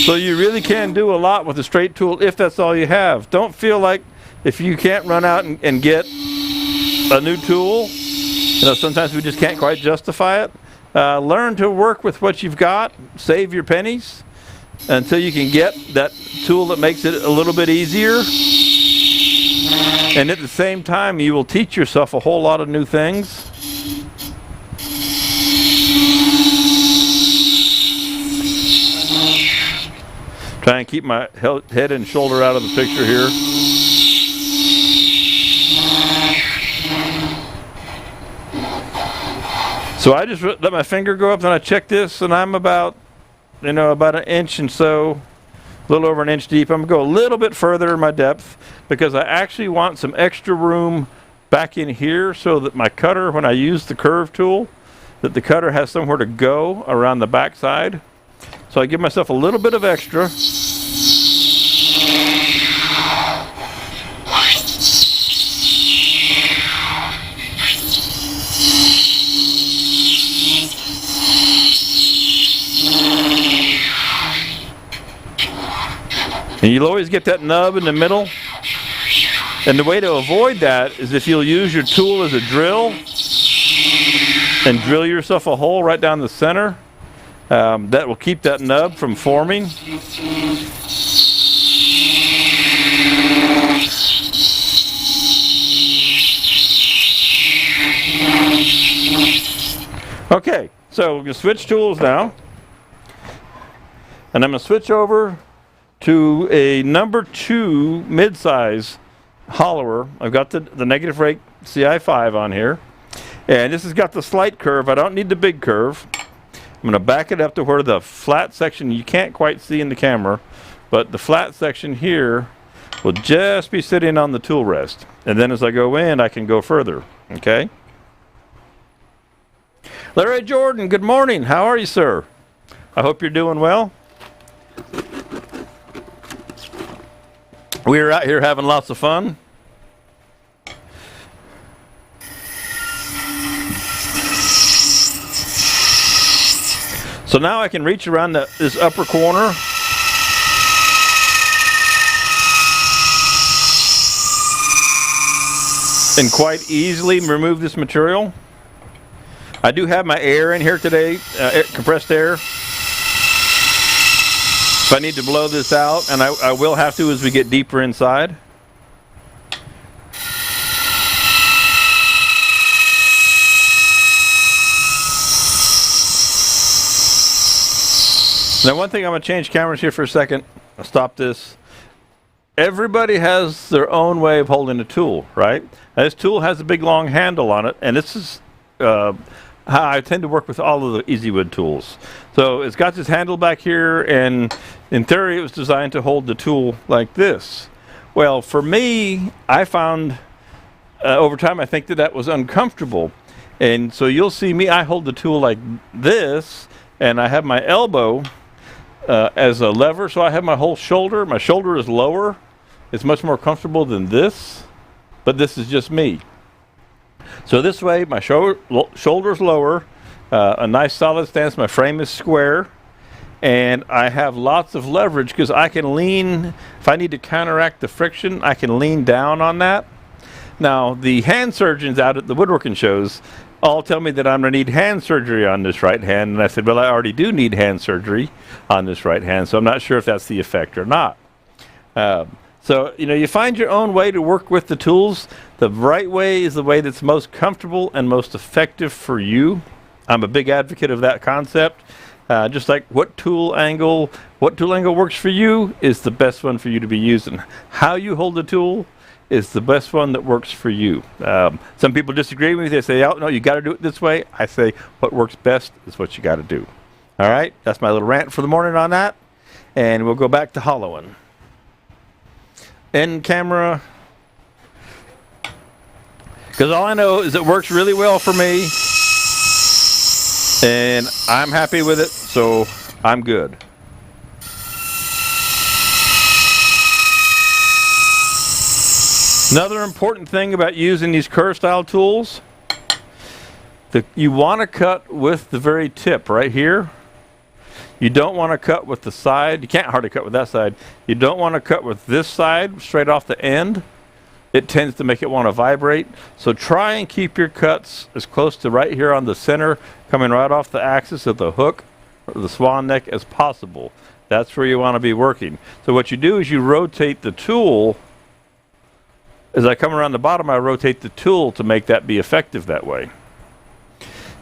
So you really can do a lot with a straight tool if that's all you have. Don't feel like if you can't run out and get a new tool, you know, sometimes we just can't quite justify it. Learn to work with what you've got, save your pennies until you can get that tool that makes it a little bit easier. And at the same time, you will teach yourself a whole lot of new things. Try and keep my head and shoulder out of the picture here. So I just let my finger go up, then I check this, and I'm about, you know, about an inch and so, a little over an inch deep. I'm going to go a little bit further in my depth because I actually want some extra room back in here so that my cutter, when I use the curve tool, that the cutter has somewhere to go around the back side. So I give myself a little bit of extra. And you'll always get that nub in the middle. And the way to avoid that is if you'll use your tool as a drill and drill yourself a hole right down the center. That will keep that nub from forming. Okay, so we're going to switch tools now. And I'm going to switch over to a number 2 mid-size hollower. I've got the negative rake CI5 on here. And this has got the slight curve. I don't need the big curve. I'm going to back it up to where the flat section you can't quite see in the camera, but the flat section here will just be sitting on the tool rest. And then as I go in, I can go further. Okay? Larry Jordan, good morning. How are you, sir? I hope you're doing well. We're out here having lots of fun. So now I can reach around this upper corner and quite easily remove this material. I do have my air in here today, compressed air. If I need to blow this out, and I will have to as we get deeper inside. Now one thing, I'm going to change cameras here for a second. I'll stop this. Everybody has their own way of holding a tool, right? Now this tool has a big long handle on it, and this is how I tend to work with all of the EasyWood tools. So it's got this handle back here, and in theory it was designed to hold the tool like this. Well, for me, I found over time I think that was uncomfortable. And so you'll see me, I hold the tool like this, and I have my elbow as a lever, so I have my whole shoulder. My shoulder is lower. It's much more comfortable than this, but this is just me. So this way, my shoulder's lower, a nice solid stance, my frame is square, and I have lots of leverage because I can lean, if I need to counteract the friction, I can lean down on that. Now, the hand surgeons out at the woodworking shows all tell me that I'm going to need hand surgery on this right hand, and I said, well, I already do need hand surgery on this right hand, so I'm not sure if that's the effect or not. So, you know, you find your own way to work with the tools. The right way is the way that's most comfortable and most effective for you. I'm a big advocate of that concept. Just like what tool angle works for you is the best one for you to be using. How you hold the tool is the best one that works for you. Some people disagree with me. They say, oh, no, you got to do it this way. I say, what works best is what you got to do. All right, that's my little rant for the morning on that. And we'll go back to hollowing. End camera. Because all I know is it works really well for me, and I'm happy with it, so I'm good. Another important thing about using these curve style tools, you want to cut with the very tip right here. You don't want to cut with the side. You can't hardly cut with that side. You don't want to cut with this side straight off the end. It tends to make it want to vibrate. So try and keep your cuts as close to right here on the center, coming right off the axis of the hook or the swan neck as possible. That's where you want to be working. So what you do is you rotate the tool. As I come around the bottom, I rotate the tool to make that be effective that way.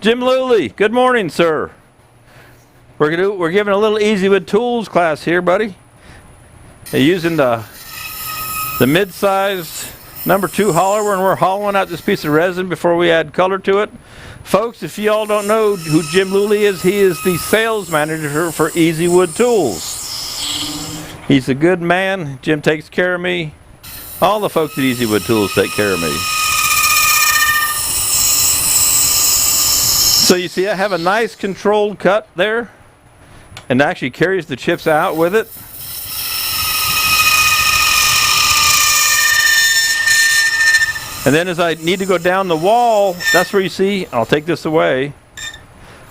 Jim Luley, good morning, sir. We're giving a little Easy with Tools class here, buddy. Using the mid-size number 2 hollower, and we're hollowing out this piece of resin before we add color to it. Folks, if you all don't know who Jim Luley is, he is the sales manager for Easy Wood Tools. He's a good man. Jim takes care of me. All the folks at Easy Wood Tools take care of me. So you see I have a nice controlled cut there, and actually carries the chips out with it. And then as I need to go down the wall, that's where you see, I'll take this away,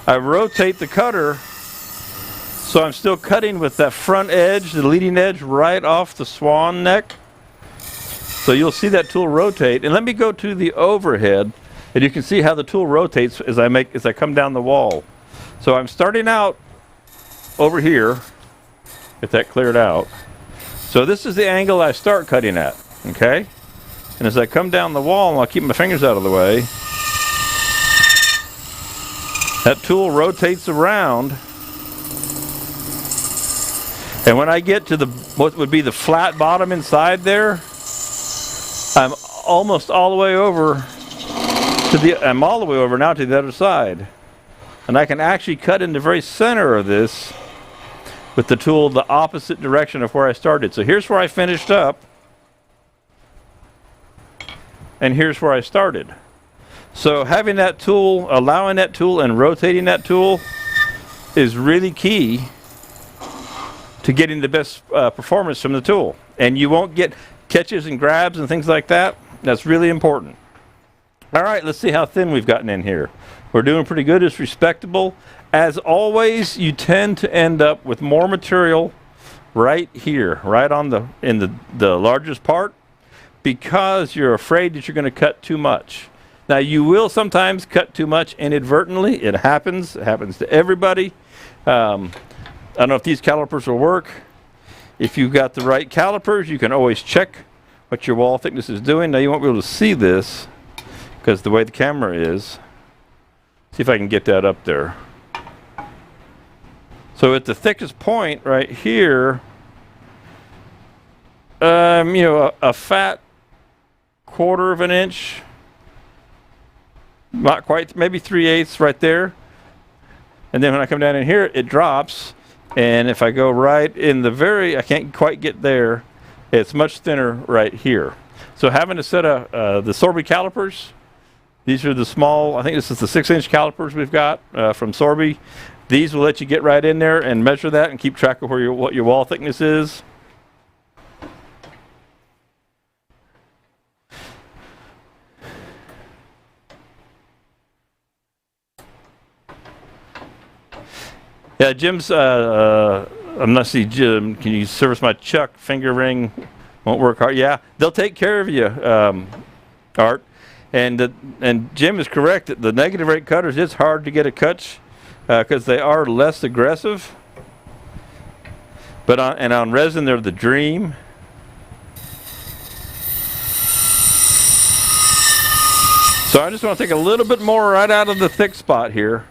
I rotate the cutter so I'm still cutting with that front edge, the leading edge, right off the swan neck. So you'll see that tool rotate. And let me go to the overhead, and you can see how the tool rotates as I come down the wall. So I'm starting out over here, get that cleared out. So this is the angle I start cutting at, okay? And as I come down the wall, and I'll keep my fingers out of the way, that tool rotates around. And when I get to what would be the flat bottom inside there, I'm almost all the way over I'm all the way over now to the other side. And I can actually cut in the very center of this with the tool the opposite direction of where I started. So here's where I finished up, and here's where I started. So having that tool, allowing that tool, and rotating that tool is really key to getting the best performance from the tool. And you won't get catches and grabs and things like that. That's really important. All right, let's see how thin we've gotten in here. We're doing pretty good. It's respectable. As always, you tend to end up with more material right here, right on in the largest part, because you're afraid that you're going to cut too much. Now, you will sometimes cut too much inadvertently. It happens. It happens to everybody. I don't know if these calipers will work. If you've got the right calipers, you can always check what your wall thickness is doing. Now, you won't be able to see this because the way the camera is. See if I can get that up there. So at the thickest point right here, a fat 1/4 of an inch, not quite, maybe 3/8 right there. And then when I come down in here, it drops. And if I go right in I can't quite get there, it's much thinner right here. So having a set of the Sorby calipers, these are the small, I think this is the 6-inch calipers we've got from Sorby. These will let you get right in there and measure that and keep track of what your wall thickness is. Yeah, Jim's, I'm not seeing Jim. Can you service my chuck? Finger ring won't work hard. Yeah, they'll take care of you, Art. And Jim is correct that the negative rate cutters, it's hard to get a cut because they are less aggressive. But on resin, they're the dream. So I just want to take a little bit more right out of the thick spot here.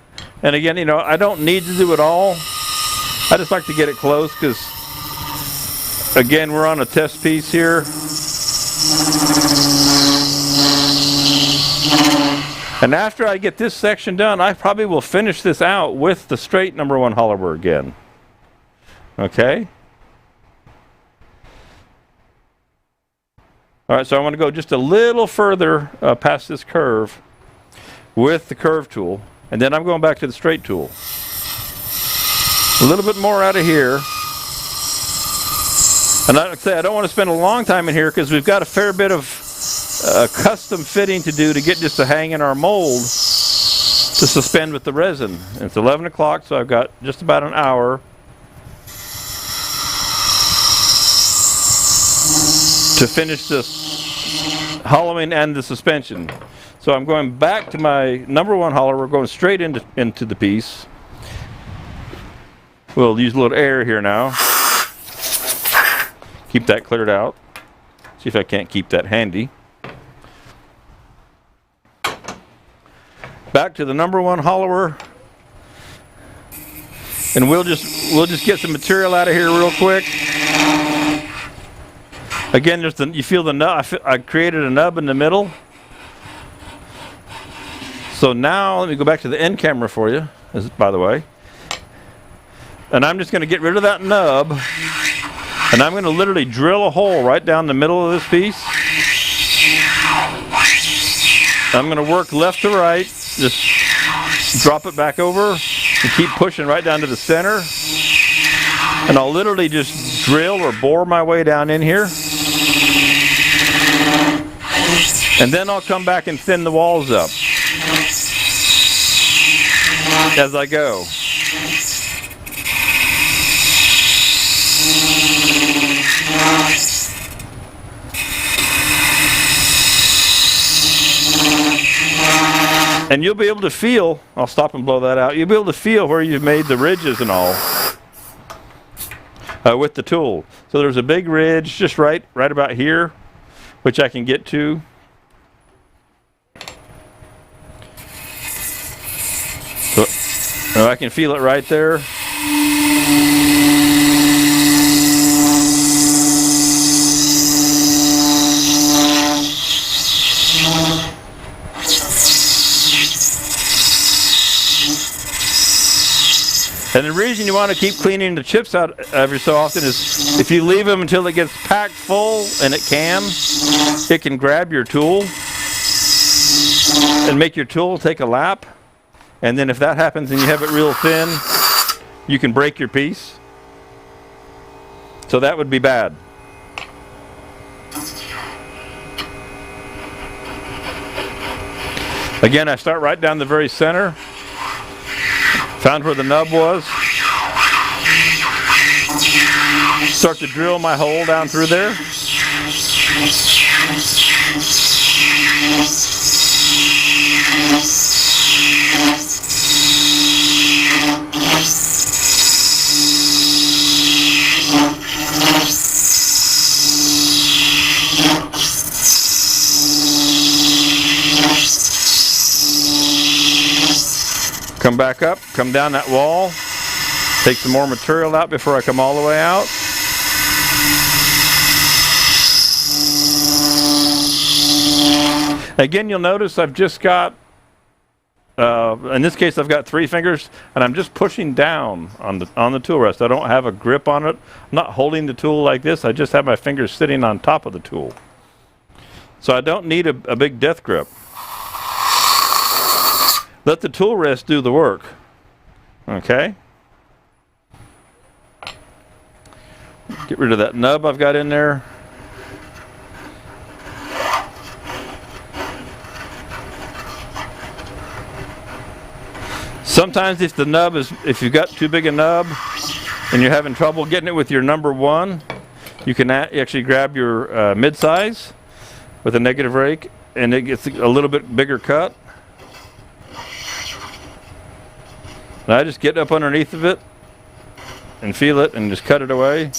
And again, I don't need to do it all. I just like to get it close because, again, we're on a test piece here. And after I get this section done, I probably will finish this out with the straight number 1 hollower again. Okay? All right, so I want to go just a little further past this curve with the curve tool, and then I'm going back to the straight tool. A little bit more out of here. And like I say, I don't want to spend a long time in here because we've got a fair bit of custom fitting to do to get just to hang in our mold to suspend with the resin. And it's 11 o'clock, so I've got just about an hour to finish this hollowing and the suspension. So I'm going back to my number one hollow. We're going straight into the piece. We'll use a little air here now. Keep that cleared out. See if I can't keep that handy. Back to the number one hollower. And we'll just get some material out of here real quick. Again, you feel the nub. I created a nub in the middle. So now let me go back to the end camera for you, by the way. And I'm just going to get rid of that nub. And I'm going to literally drill a hole right down the middle of this piece. I'm going to work left to right. Just drop it back over and keep pushing right down to the center. And I'll literally just drill or bore my way down in here. And then I'll come back and thin the walls up as I go. And you'll be able to feel, I'll stop and blow that out, you'll be able to feel where you've made the ridges and all with the tool. So there's a big ridge just right about here, which I can get to. So I can feel it right there. And the reason you want to keep cleaning the chips out every so often is if you leave them until it gets packed full, and it can grab your tool and make your tool take a lap. And then if that happens and you have it real thin, you can break your piece. So that would be bad. Again, I start right down the very center. Found where the nub was. Start to drill my hole down through there. Come back up, come down that wall, take some more material out before I come all the way out. Again, you'll notice I've just got, in this case I've got 3 fingers, and I'm just pushing down on the tool rest. I don't have a grip on it. I'm not holding the tool like this. I just have my fingers sitting on top of the tool. So I don't need a big death grip. Let the tool rest do the work. Okay? Get rid of that nub I've got in there. Sometimes if you've got too big a nub and you're having trouble getting it with your number one, you can actually grab your mid-size with a negative rake, and it gets a little bit bigger cut. And I just get up underneath of it and feel it and just cut it away.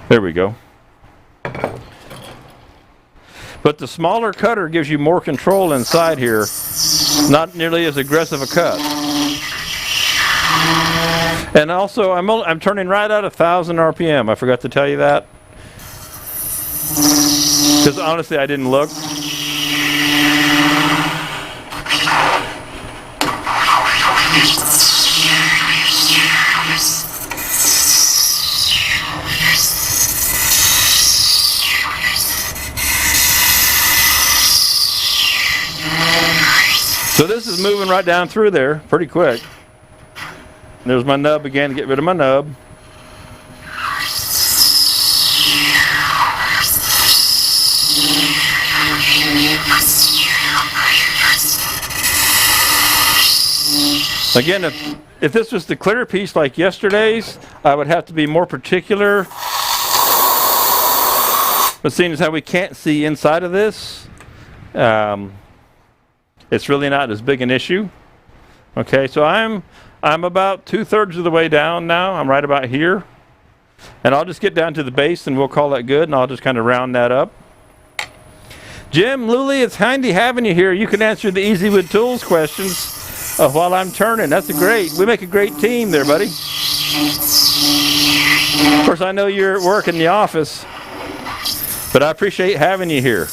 There we go. But the smaller cutter gives you more control inside here. Not nearly as aggressive a cut. And also, I'm turning right at 1,000 RPM. I forgot to tell you that. Because honestly, I didn't look. So this is moving right down through there pretty quick. There's my nub again to get rid of my nub. Again, if this was the clear piece like yesterday's, I would have to be more particular. But seeing as how we can't see inside of this, it's really not as big an issue. Okay, so I'm about 2/3 of the way down now. I'm right about here. And I'll just get down to the base and we'll call that good, and I'll just kind of round that up. Jim, Luli, it's handy having you here. You can answer the Easy with Tools questions while I'm turning. That's we make a great team there, buddy. Of course, I know you're at work in the office, but I appreciate having you here.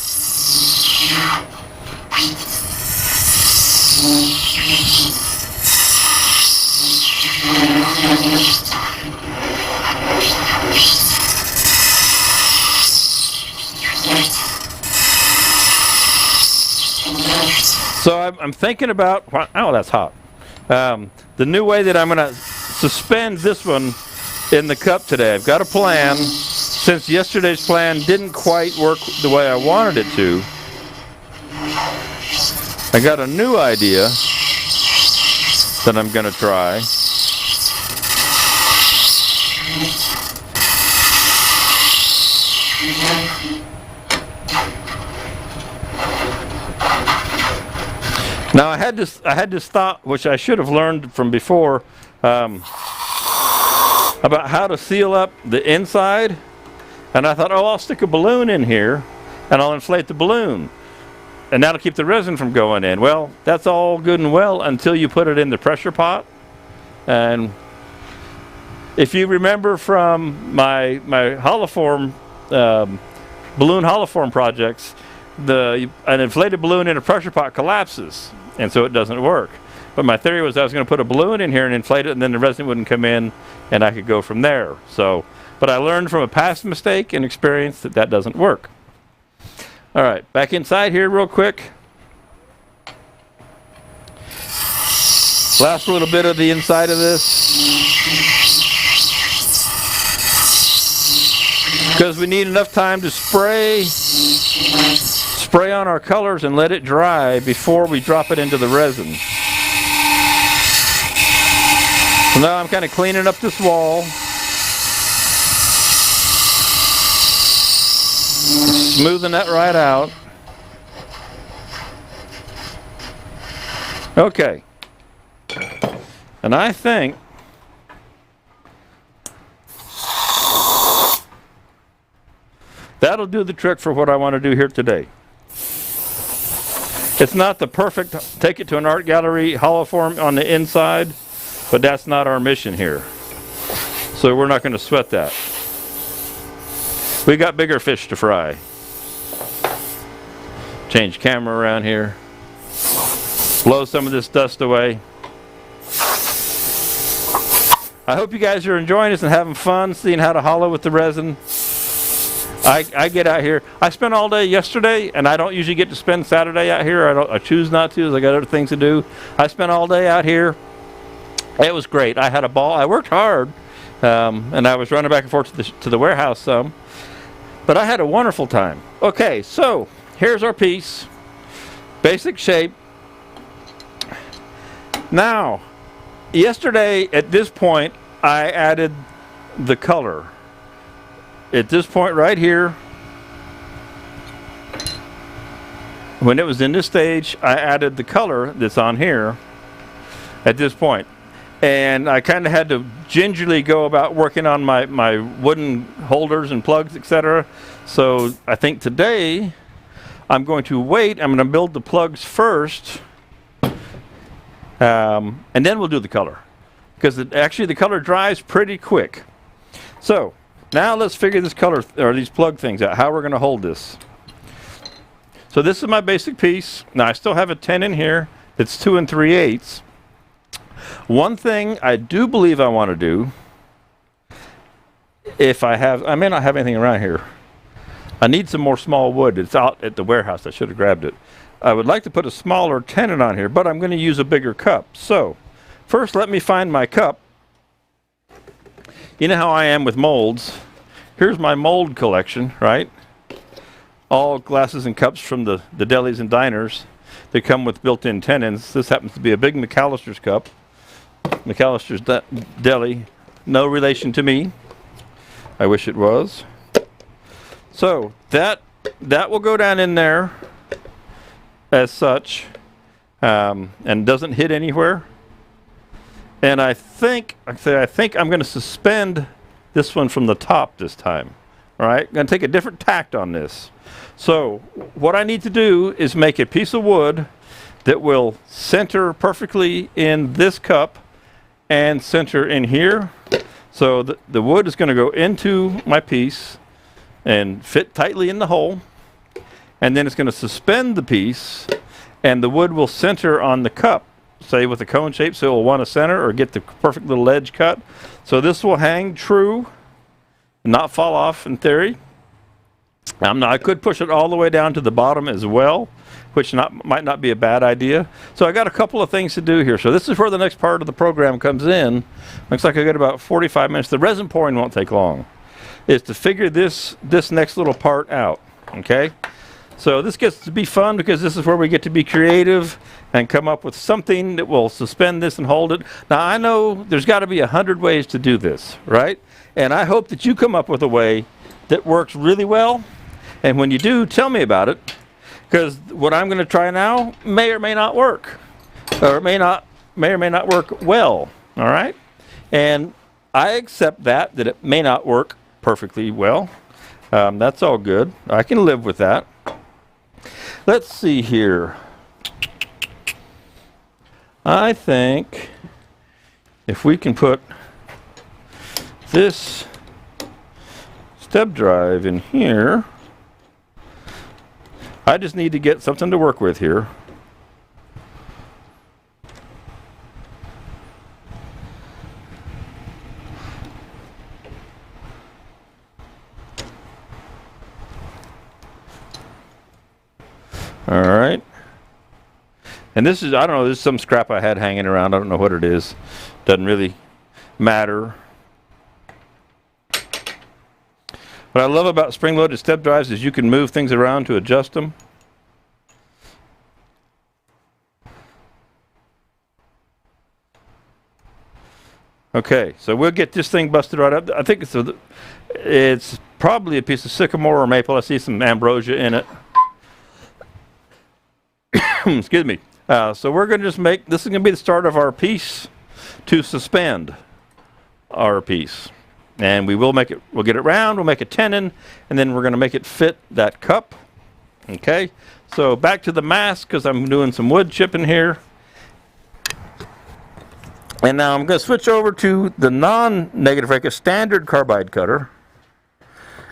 So I'm thinking about, oh, that's hot. The new way that I'm going to suspend this one in the cup today. I've got a plan. Since yesterday's plan didn't quite work the way I wanted it to, I got a new idea that I'm going to try. Now I had this thought, which I should have learned from before, about how to seal up the inside, and I thought, oh, I'll stick a balloon in here, and I'll inflate the balloon, and that'll keep the resin from going in. Well, that's all good and well until you put it in the pressure pot. And if you remember from my holoform, balloon holoform projects, an inflated balloon in a pressure pot collapses, and so it doesn't work. But my theory was I was going to put a balloon in here and inflate it, and then the resin wouldn't come in, and I could go from there. So, but I learned from a past mistake and experience that doesn't work. All right, back inside here real quick. Last little bit of the inside of this. Because we need enough time to spray on our colors and let it dry before we drop it into the resin. So now I'm kind of cleaning up this wall. Smoothing that right out. Okay. And I think that'll do the trick for what I want to do here today. It's not the perfect take it to an art gallery holoform on the inside, but that's not our mission here. So we're not going to sweat that. We got bigger fish to fry. Change camera around here. Blow some of this dust away. I hope you guys are enjoying this and having fun seeing how to hollow with the resin. I get out here. I spent all day yesterday, and I don't usually get to spend Saturday out here. I choose not to, as I got other things to do. I spent all day out here. It was great. I had a ball. I worked hard, and I was running back and forth to the warehouse some. But I had a wonderful time. Okay, so here's our piece. Basic shape. Now, yesterday at this point, I added the color. At this point right here, when it was in this stage, I added the color that's on here at this point. And I kind of had to gingerly go about working on my wooden holders and plugs, etc. So I think today I'm going to wait. I'm going to build the plugs first, and then we'll do the color. Because actually the color dries pretty quick. So now let's figure this color or these plug things out, how we're going to hold this. So this is my basic piece. Now I still have a 10 in here. It's 2 3/8. One thing I do believe I want to do, I may not have anything around here. I need some more small wood. It's out at the warehouse. I should have grabbed it. I would like to put a smaller tenon on here, but I'm going to use a bigger cup. So first let me find my cup. You know how I am with molds. Here's my mold collection, right? All glasses and cups from the delis and diners. They come with built-in tenons. This happens to be a big McCalister's cup. McCalister's deli. No relation to me. I wish it was. So that will go down in there as such, and doesn't hit anywhere. And I think I'm going to suspend this one from the top this time. All right, I'm going to take a different tact on this. So what I need to do is make a piece of wood that will center perfectly in this cup and center in here. So the wood is going to go into my piece and fit tightly in the hole. And then it's going to suspend the piece, and the wood will center on the cup, say with a cone shape, so it will want to center or get the perfect little edge cut. So this will hang true, not fall off in theory. I could push it all the way down to the bottom as well, which might not be a bad idea. So I got a couple of things to do here. So this is where the next part of the program comes in. Looks like I got about 45 minutes. The resin pouring won't take long. Is to figure this next little part out, okay? So this gets to be fun because this is where we get to be creative and come up with something that will suspend this and hold it. Now I know there's got to be 100 ways to do this, right? And I hope that you come up with a way that works really well. And when you do, tell me about it, because what I'm going to try now may or may not work, or may or may not work well. All right, and I accept that it may not work perfectly well. That's all good. I can live with that. Let's see here. I think if we can put this step drive in here, I just need to get something to work with here. All right. And this is, I don't know, this is some scrap I had hanging around. I don't know what it is. Doesn't really matter. What I love about spring-loaded step drives is you can move things around to adjust them. Okay, so we'll get this thing busted right up. I think it's probably a piece of sycamore or maple. I see some ambrosia in it. Excuse me. So we're going to just make, this is going to be the start of our piece to suspend our piece. And we will make it, we'll get it round, we'll make a tenon, and then we're going to make it fit that cup. Okay, so back to the mask, because I'm doing some wood chipping here. And now I'm going to switch over to the non-negative rake, a standard carbide cutter.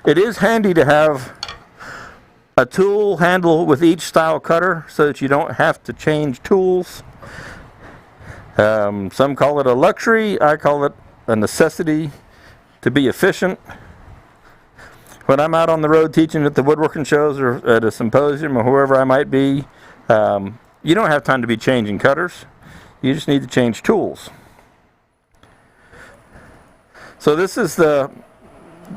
It is handy to have a tool handle with each style cutter so that you don't have to change tools. Some call it a luxury, I call it a necessity to be efficient. When I'm out on the road teaching at the woodworking shows or at a symposium or wherever I might be, you don't have time to be changing cutters. You just need to change tools. So this is the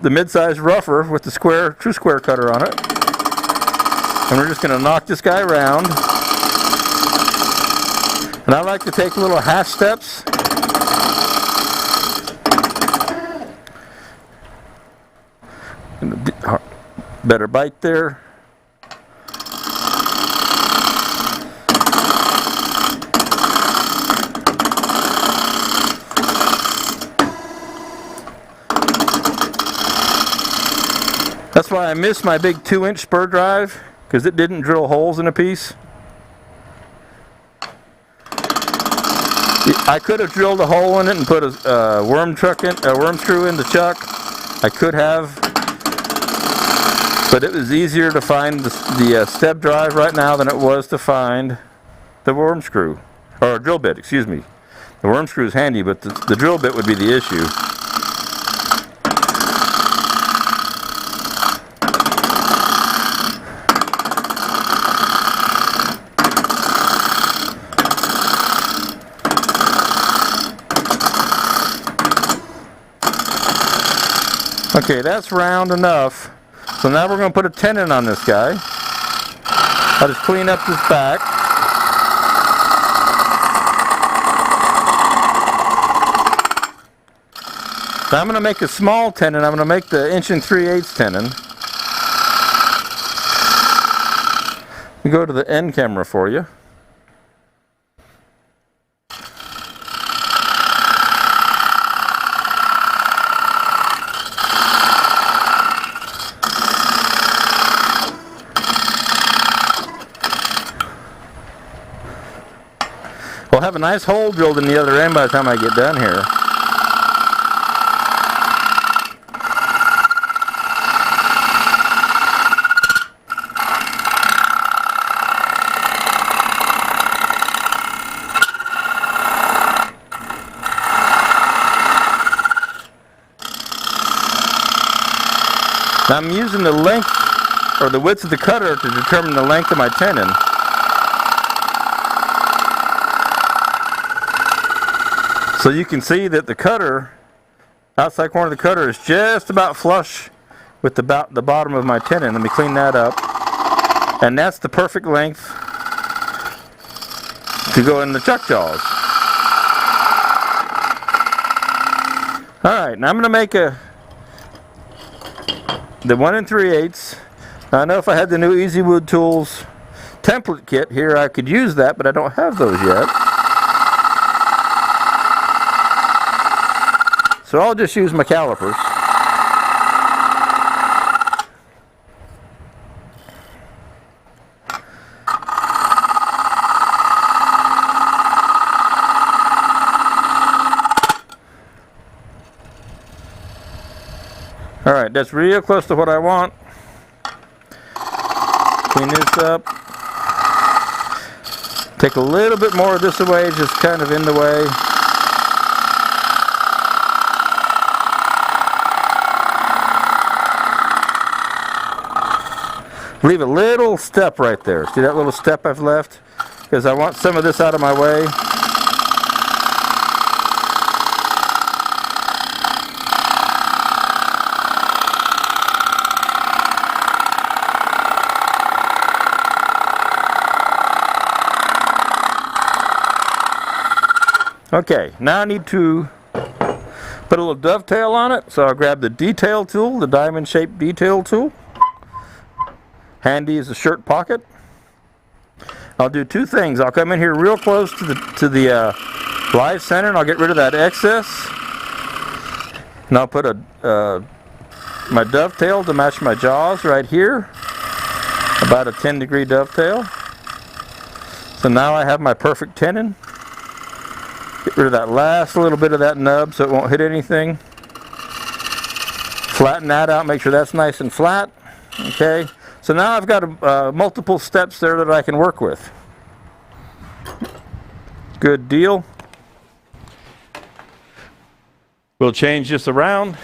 mid-size rougher with the true square cutter on it. And we're just going to knock this guy around. And I like to take little half steps. Better bite there. That's why I missed my big 2-inch spur drive, because it didn't drill holes in a piece. I could have drilled a hole in it and put a worm screw in the chuck. I could have, but it was easier to find the step drive right now than it was to find the worm screw, or drill bit, excuse me. The worm screw is handy, but the drill bit would be the issue. Okay, that's round enough. So now we're going to put a tenon on this guy. I'll just clean up this back. So I'm going to make a small tenon. I'm going to make the 1 3/8 tenon. Let me go to the end camera for you. We'll have a nice hole drilled in the other end by the time I get done here. Now I'm using the length or the width of the cutter to determine the length of my tenon. So you can see that the cutter, outside corner of the cutter, is just about flush with the bottom of my tenon. Let me clean that up. And that's the perfect length to go in the chuck jaws. Alright, now I'm going to make the 1 3/8. I know if I had the new Easy Wood Tools template kit here, I could use that, but I don't have those yet. So I'll just use my calipers. Alright, that's real close to what I want. Clean this up. Take a little bit more of this away, just kind of in the way. Leave a little step right there. See that little step I've left? Because I want some of this out of my way. Okay, now I need to put a little dovetail on it. So I'll grab the detail tool, the diamond shaped detail tool. Handy as a shirt pocket. I'll do two things. I'll come in here real close to the live center, and I'll get rid of that excess. And I'll put my dovetail to match my jaws right here, about a 10-degree dovetail. So now I have my perfect tenon. Get rid of that last little bit of that nub so it won't hit anything. Flatten that out. Make sure that's nice and flat. Okay. So now I've got multiple steps there that I can work with. Good deal. We'll change this around.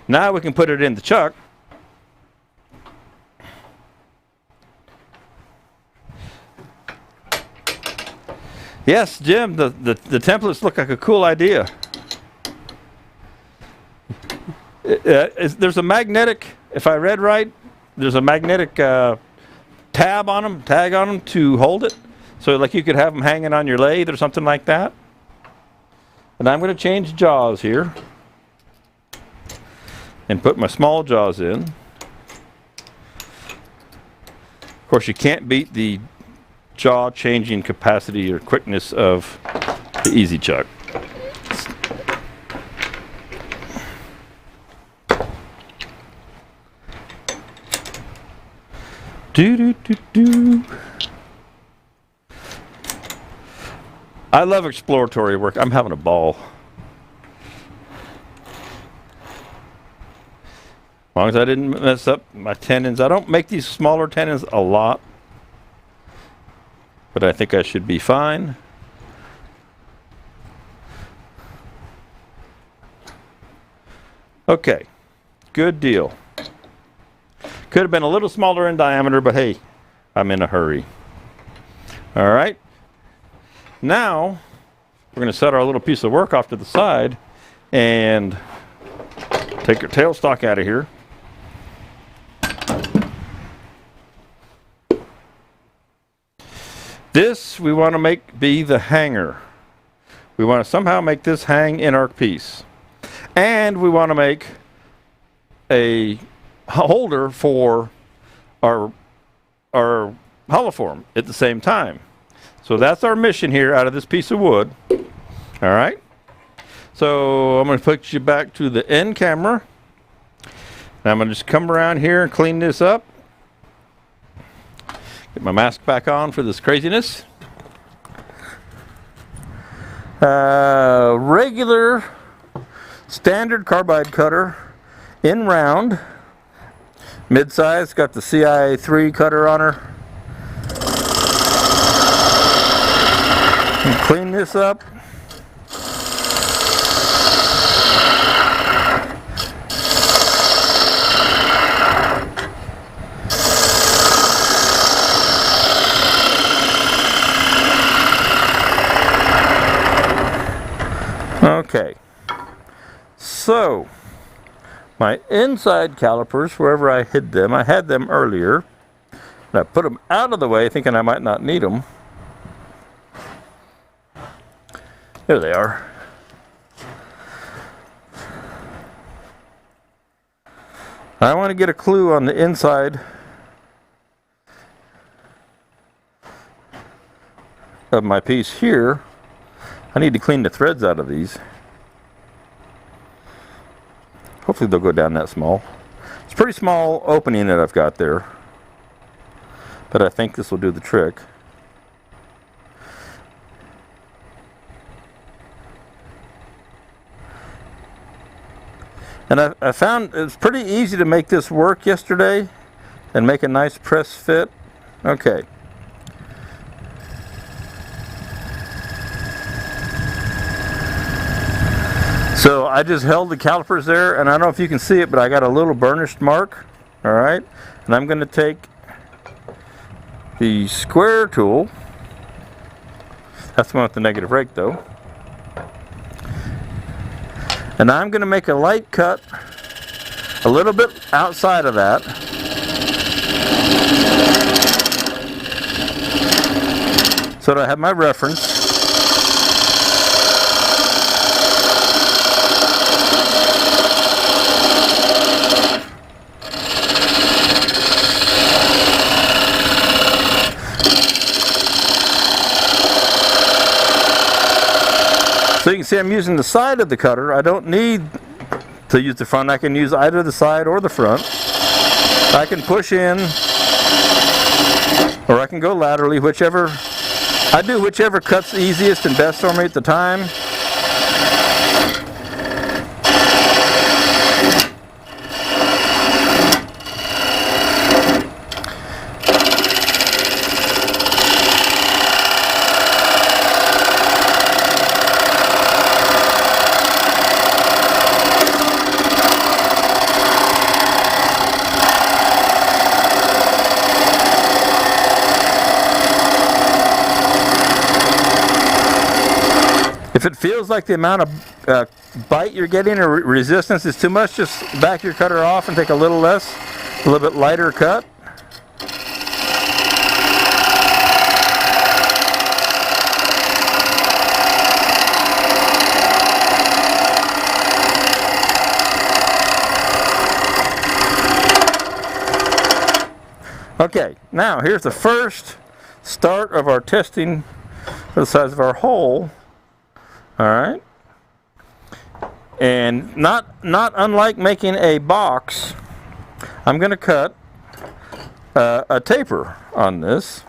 Now we can put it in the chuck. Yes, Jim, the templates look like a cool idea. There's a magnetic, if I read right, there's a magnetic tag on them to hold it. So like you could have them hanging on your lathe or something like that. And I'm going to change jaws here and put my small jaws in. Of course, you can't beat the jaw changing capacity or quickness of the Easy Chuck. I love exploratory work. I'm having a ball. As long as I didn't mess up my tenons. I don't make these smaller tenons a lot, but I think I should be fine. Okay, good deal. Could have been a little smaller in diameter, but hey, I'm in a hurry. All right. Now, we're going to set our little piece of work off to the side and Take your tailstock out of here. This we want to make be the hanger. We want to somehow make this hang in our piece. And we want to make a holder for our hollow form at the same time. So that's our mission here out of this piece of wood. All right. So I'm going to put you back to the end camera. And I'm going to just come around here and clean this up. Get my mask back on for this craziness. Regular standard carbide cutter in round. Mid-size, got the CI3 cutter on her. And clean this up. Okay, so my inside calipers, wherever I hid them, I had them earlier, and I put them out of the way thinking I might not need them. There they are. I want to get a clue on the inside of my piece here. I need to clean the threads out of these. Hopefully they'll go down that small. It's a pretty small opening that I've got there, but I think this will do the trick. And I found it's pretty easy to make this work yesterday and make a nice press fit. Okay. So I just held the calipers there, and I don't know if you can see it, but I got a little burnished mark. All right, and I'm going to take the square tool. That's the one with the negative rake, though. And I'm going to make a light cut a little bit outside of that. So that I have my reference. So you can see I'm using the side of the cutter. I don't need to use the front. I can use either the side or the front. I can push in, or I can go laterally, whichever. I do whichever cuts easiest and best for me at the time. If it feels like the amount of bite you're getting or resistance is too much, just back your cutter off and take a little less, a little bit lighter cut. Okay, now here's the first start of our testing for the size of our hole. All right, and not unlike making a box, I'm going to cut a taper on this,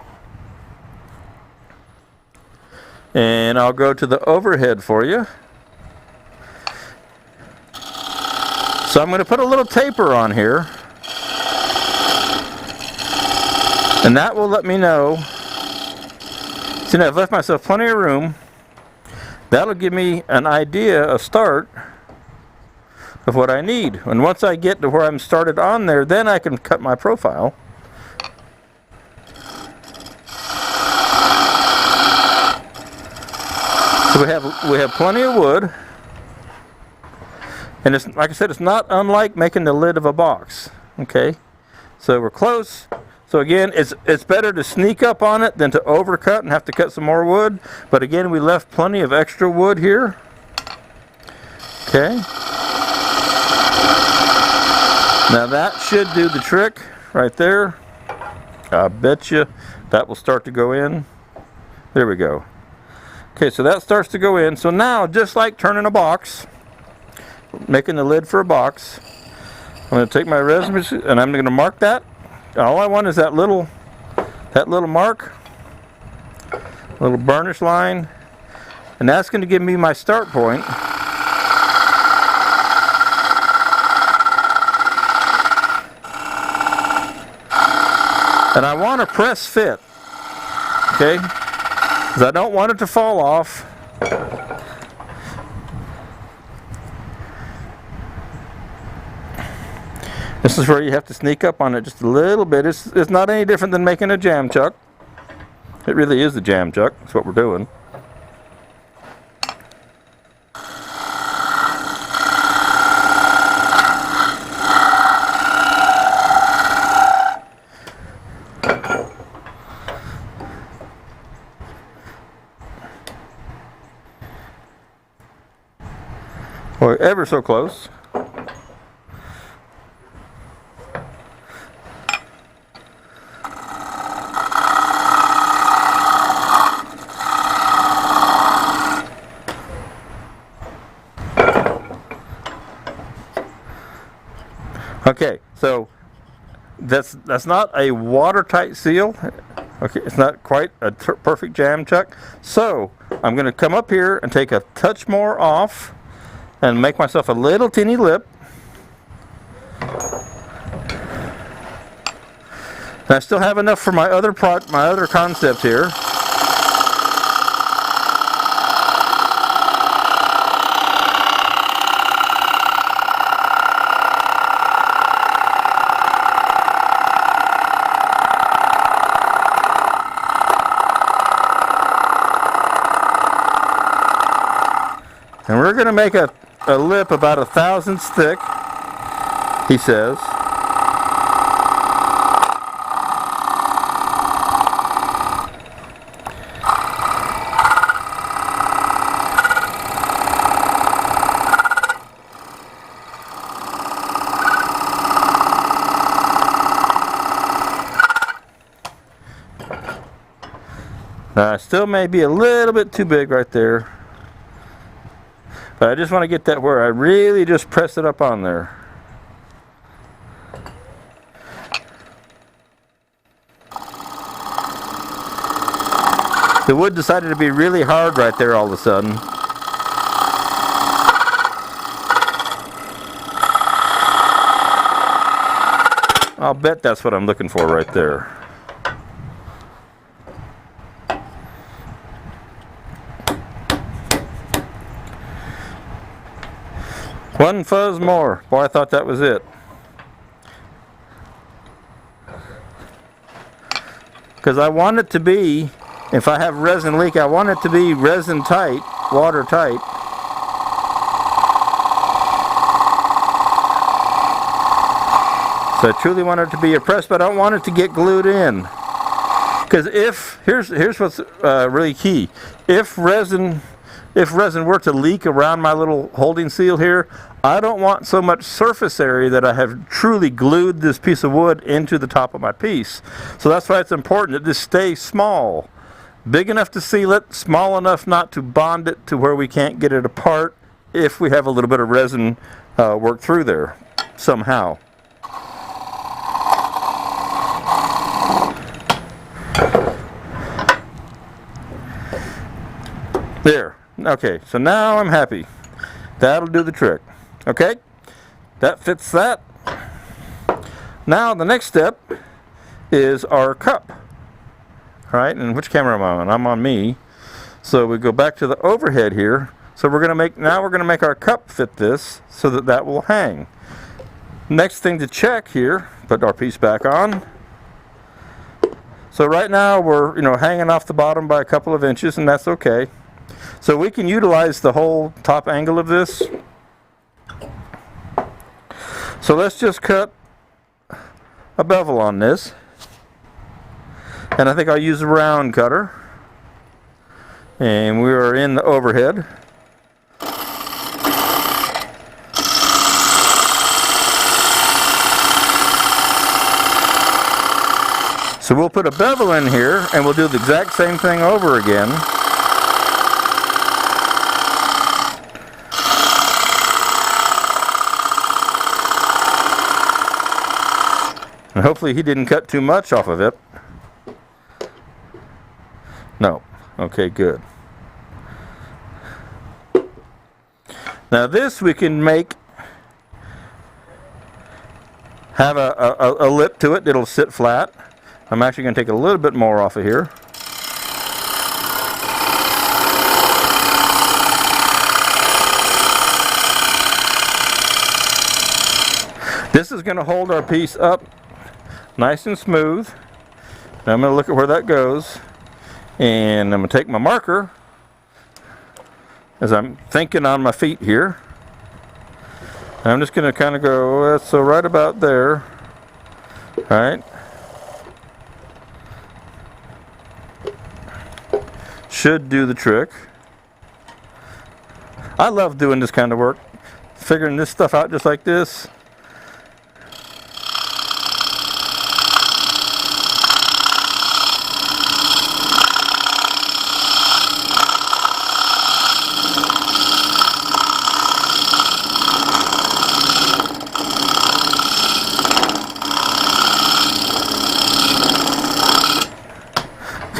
and I'll go to the overhead for you. So I'm going to put a little taper on here, and that will let me know. See, now I've left myself plenty of room. That'll give me an idea, a start of what I need. And once I get to where I'm started on there, then I can cut my profile. So we have plenty of wood. And it's, like I said, it's not unlike making the lid of a box. Okay, so we're close. So again, it's better to sneak up on it than to overcut and have to cut some more wood. But again, we left plenty of extra wood here. Okay. Now that should do the trick right there. I bet you that will start to go in. There we go. Okay, so that starts to go in. So now, just like turning a box, making the lid for a box, I'm going to take my resin and I'm going to mark that. All I want is that little mark, little burnish line, and that's going to give me my start point. And I want to press fit, okay? Because I don't want it to fall off. This is where you have to sneak up on it just a little bit. It's not any different than making a jam chuck. It really is a jam chuck. That's what we're doing. We're ever so close. Okay, so that's not a watertight seal. Okay, it's not quite a perfect jam chuck. So I'm going to come up here and take a touch more off and make myself a little teeny lip. And I still have enough for my other concept here. And we're going to make a lip about 1,000 thick, he says. Still may be a little bit too big right there. But I just want to get that where I really just press it up on there. The wood decided to be really hard right there all of a sudden. I'll bet that's what I'm looking for right there. One fuzz more. Boy, I thought that was it. Because I want it to be, if I have resin leak, I want it to be resin tight, water tight. So I truly want it to be a press, but I don't want it to get glued in. Because here's what's really key. If resin were to leak around my little holding seal here, I don't want so much surface area that I have truly glued this piece of wood into the top of my piece. So that's why it's important that this stay small. Big enough to seal it, small enough not to bond it to where we can't get it apart if we have a little bit of resin work through there somehow. There. Okay, so now I'm happy. That'll do the trick. Okay, that fits that. Now the next step is our cup. All right, and which camera am I on? I'm on me. So we go back to the overhead here. So we're gonna make our cup fit this so that will hang. Next thing to check here, put our piece back on. So right now we're hanging off the bottom by a couple of inches, and that's okay. So we can utilize the whole top angle of this. So let's just cut a bevel on this. And I think I'll use a round cutter. And we are in the overhead. So we'll put a bevel in here and we'll do the exact same thing over again. And hopefully he didn't cut too much off of it. No. Okay, good. Now this we can have a lip to it. It'll sit flat. I'm actually going to take a little bit more off of here. This is going to hold our piece up nice and smooth. Now I'm going to look at where that goes. And I'm going to take my marker as I'm thinking on my feet here. And I'm just going to kind of go, so right about there. All right. Should do the trick. I love doing this kind of work. Figuring this stuff out just like this.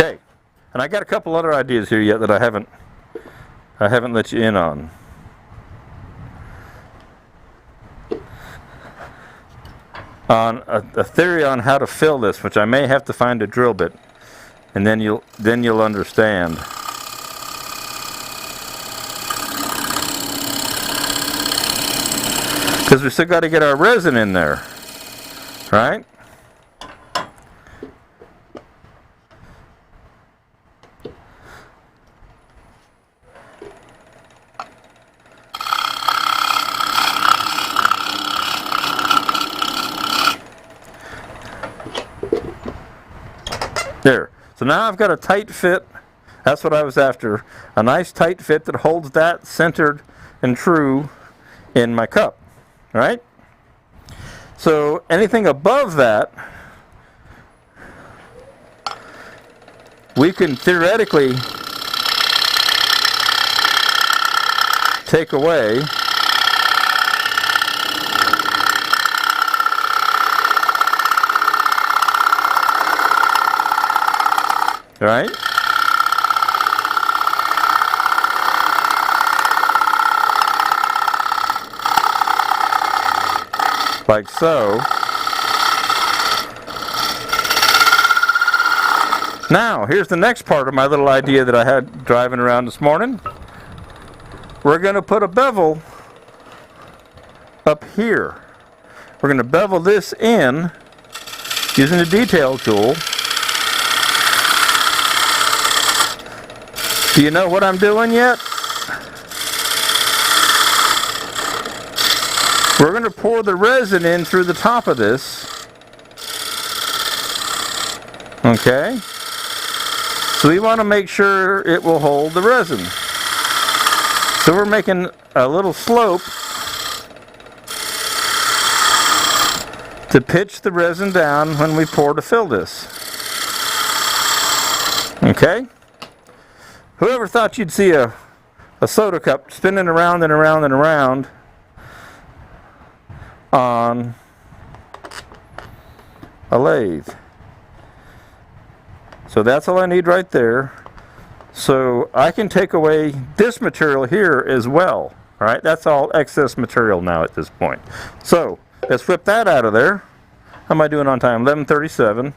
Okay, and I got a couple other ideas here yet that I haven't let you in on. On a theory on how to fill this, which I may have to find a drill bit, and then you'll understand. Because we still got to get our resin in there, right? There. So now I've got a tight fit. That's what I was after. A nice tight fit that holds that centered and true in my cup. Right? So anything above that, we can theoretically take away. Right? Like so. Now, here's the next part of my little idea that I had driving around this morning. We're going to put a bevel up here. We're going to bevel this in using the detail tool. Do you know what I'm doing yet? We're going to pour the resin in through the top of this. Okay? So we want to make sure it will hold the resin. So we're making a little slope to pitch the resin down when we pour to fill this. Okay? Whoever thought you'd see a soda cup spinning around and around and around on a lathe? So that's all I need right there. So I can take away this material here as well. All right, that's all excess material now at this point. So let's flip that out of there. How am I doing on time? 11:37.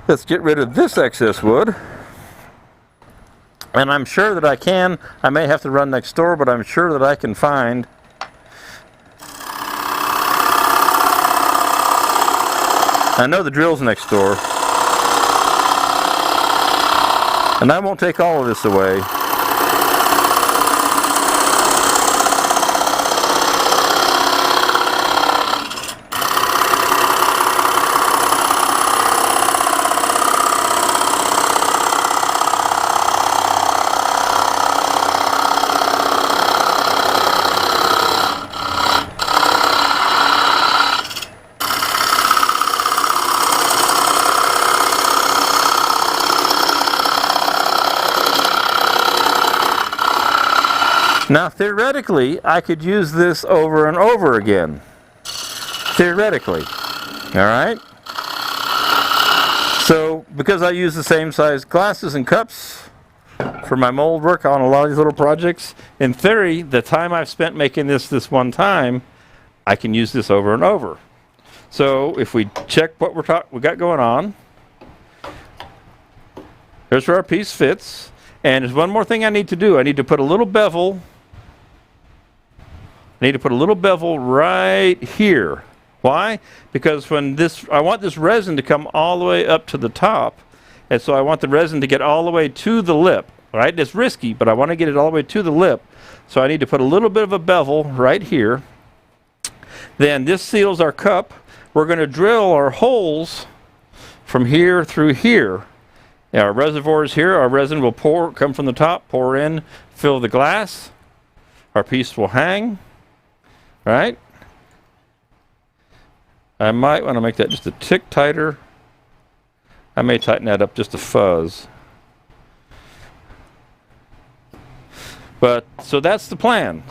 Let's get rid of this excess wood. And I'm sure that I may have to run next door, but I'm sure that I can find I know the drill's next door. And I won't take all of this away. Now theoretically, I could use this over and over again. Theoretically. Alright? So, because I use the same size glasses and cups for my mold work on a lot of these little projects, in theory, the time I've spent making this one time, I can use this over and over. So, if we check what we got going on, here's where our piece fits. And there's one more thing I need to do. I need to put a little bevel. I need to put a little bevel right here. Why? Because I want this resin to come all the way up to the top. And so I want the resin to get all the way to the lip. Right? It's risky, but I want to get it all the way to the lip. So I need to put a little bit of a bevel right here. Then this seals our cup. We're going to drill our holes from here through here. Now our reservoir is here. Our resin will come from the top, pour in, fill the glass. Our piece will hang. Right? I might want to make that just a tick tighter. I may tighten that up just a fuzz. But, so that's the plan.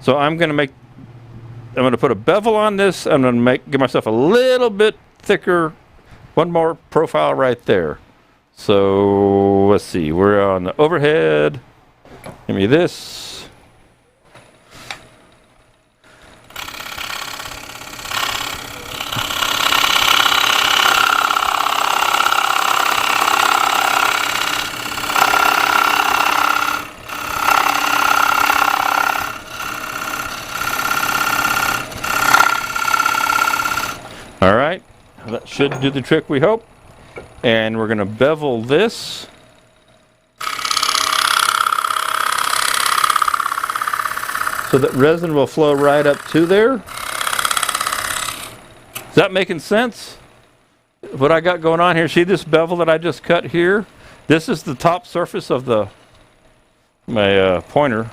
So I'm going to put a bevel on this. I'm going to give myself a little bit thicker, one more profile right there. So let's see, we're on the overhead. Give me this. All right, that should do the trick, we hope. And we're going to bevel this. So that resin will flow right up to there. Is that making sense? What I got going on here, see this bevel that I just cut here? This is the top surface of my pointer.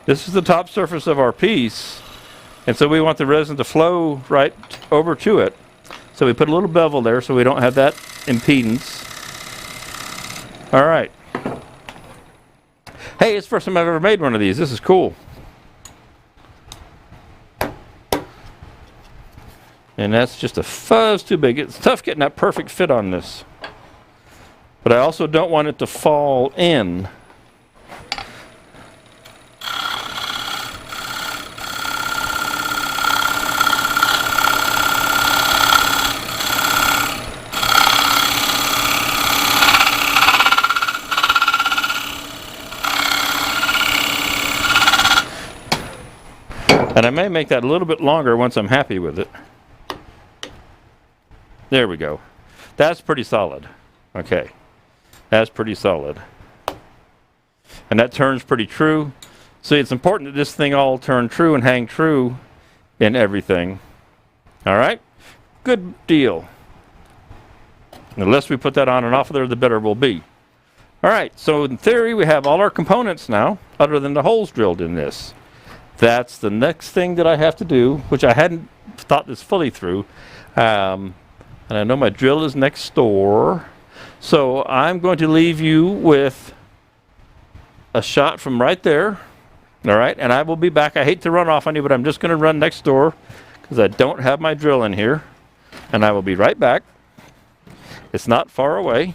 This is the top surface of our piece. And so we want the resin to flow right over to it. So we put a little bevel there so we don't have that impedance. All right. Hey, it's the first time I've ever made one of these. This is cool. And that's just a fuzz too big. It's tough getting that perfect fit on this. But I also don't want it to fall in. And I may make that a little bit longer once I'm happy with it. There we go. That's pretty solid. Okay. That's pretty solid. And that turns pretty true. See, it's important that this thing all turn true and hang true in everything. All right? Good deal. The less we put that on and off of there, the better we'll be. All right. So in theory, we have all our components now, other than the holes drilled in this. That's the next thing that I have to do, which I hadn't thought this fully through. And I know my drill is next door. So I'm going to leave you with a shot from right there. All right, and I will be back. I hate to run off on you, but I'm just going to run next door because I don't have my drill in here. And I will be right back. It's not far away.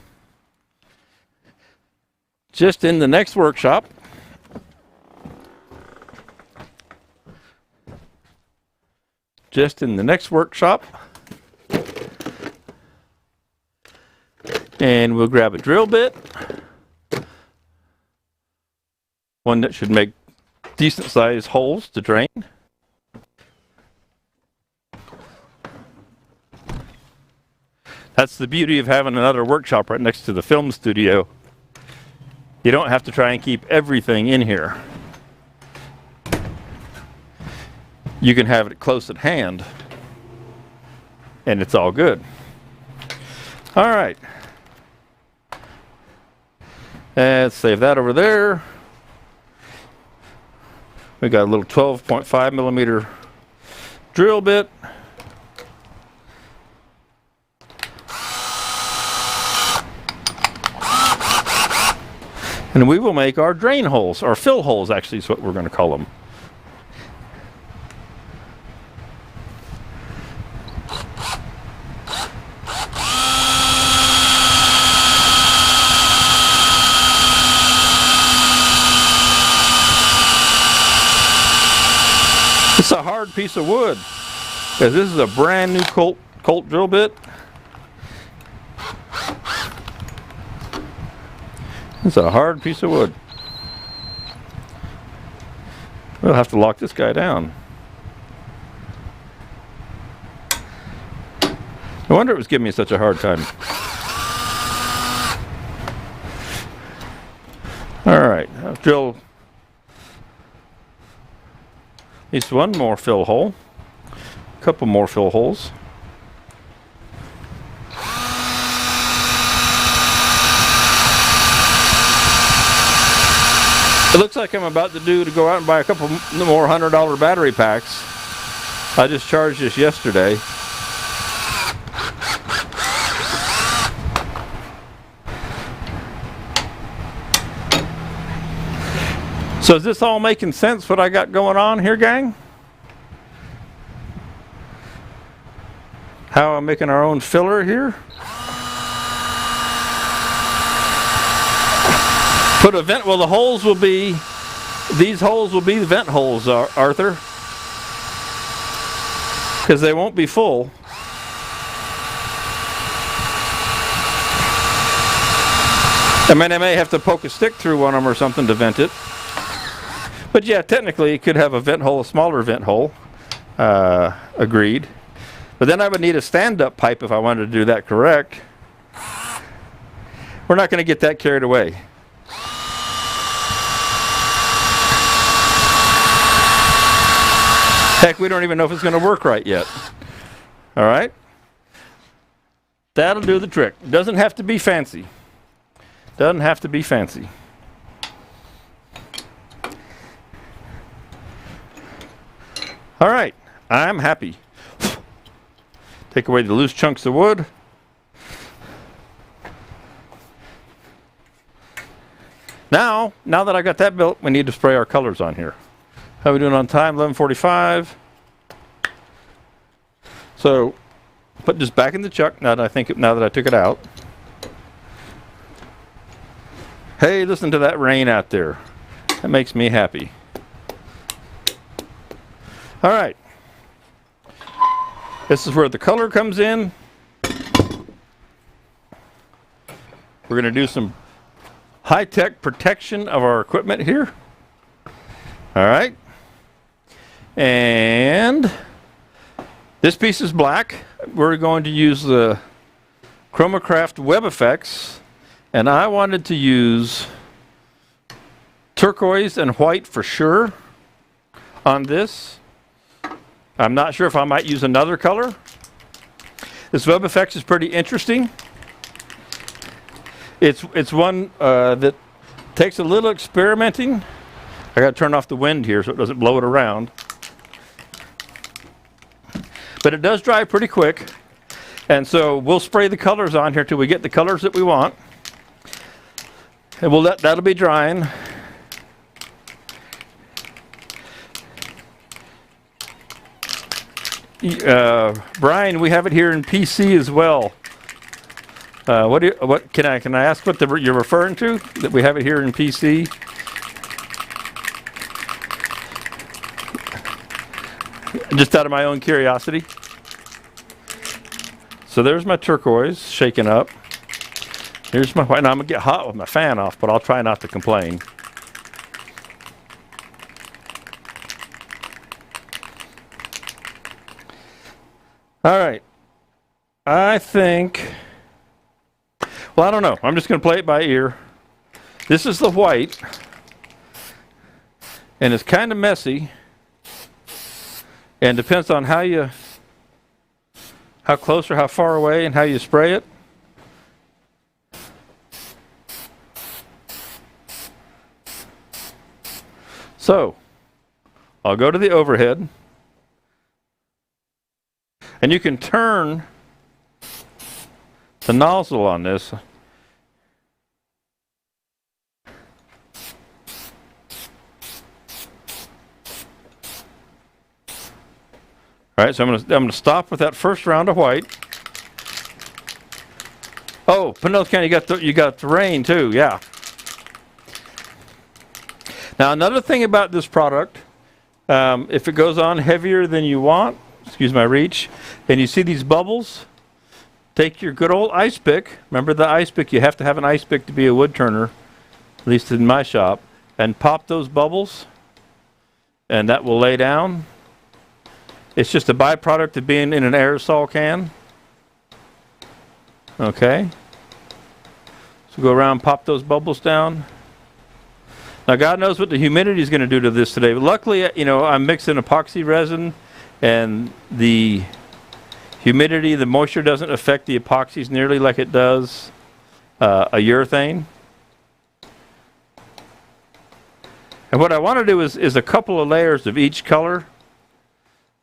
Just in the next workshop. Just in the next workshop. And we'll grab a drill bit. One that should make decent sized holes to drain. That's the beauty of having another workshop right next to the film studio. You don't have to try and keep everything in here. You can have it close at hand, and it's all good. All right. Let's save that over there. We got a little 12.5 millimeter drill bit. And we will make our drain holes, or fill holes actually is what we're going to call them. It's a hard piece of wood, because this is a brand new Colt drill bit. It's a hard piece of wood. We'll have to lock this guy down. No wonder it was giving me such a hard time. Alright, I'll drill at least one more fill hole. A couple more fill holes. It looks like I'm about to go out and buy a couple more $100 battery packs. I just charged this yesterday. So is this all making sense what I got going on here, gang? How I'm making our own filler here? Put a vent, well the holes will be, these holes will be the vent holes, Arthur. Because they won't be full. I mean, I may have to poke a stick through one of them or something to vent it. But yeah, technically it could have a vent hole, a smaller vent hole. Agreed. But then I would need a stand-up pipe if I wanted to do that correct. We're not going to get that carried away. Heck, we don't even know if it's going to work right yet. All right? That'll do the trick. It doesn't have to be fancy. Doesn't have to be fancy. All right, I'm happy. Take away the loose chunks of wood. Now that I got that built, we need to spray our colors on here. How are we doing on time? 11:45. So, put this back in the chuck now that I took it out. Hey, listen to that rain out there. That makes me happy. All right. This is where the color comes in. We're going to do some high-tech protection of our equipment here. All right. And this piece is black. We're going to use the Chromacraft Web Effects, and I wanted to use turquoise and white for sure on this. I'm not sure if I might use another color. This Web Effects is pretty interesting. It's one that takes a little experimenting. I got to turn off the wind here so it doesn't blow it around. But it does dry pretty quick. And so we'll spray the colors on here till we get the colors that we want. And that'll be drying. Brian, we have it here in PC as well. Can I ask what you're referring to? That we have it here in PC? Just out of my own curiosity. So there's my turquoise shaken up. Here's my white. Now I'm gonna get hot with my fan off, but I'll try not to complain. All right. I think, well, I don't know. I'm just going to play it by ear. This is the white, and it's kind of messy, and depends on how close or how far away and how you spray it. So, I'll go to the overhead. And you can turn the nozzle on this All right, so I'm gonna stop with that first round of white. Oh, Pinellas County, you got the rain too, yeah. Now another thing about this product, if it goes on heavier than you want, excuse my reach, and you see these bubbles, take your good old ice pick. Remember the ice pick, you have to have an ice pick to be a wood turner, at least in my shop, and pop those bubbles, and that will lay down. It's just a byproduct of being in an aerosol can. Okay. So go around, pop those bubbles down. Now God knows what the humidity is going to do to this today. But luckily, you know, I'm mixing epoxy resin, and the humidity, the moisture doesn't affect the epoxies nearly like it does a urethane. And what I want to do is a couple of layers of each color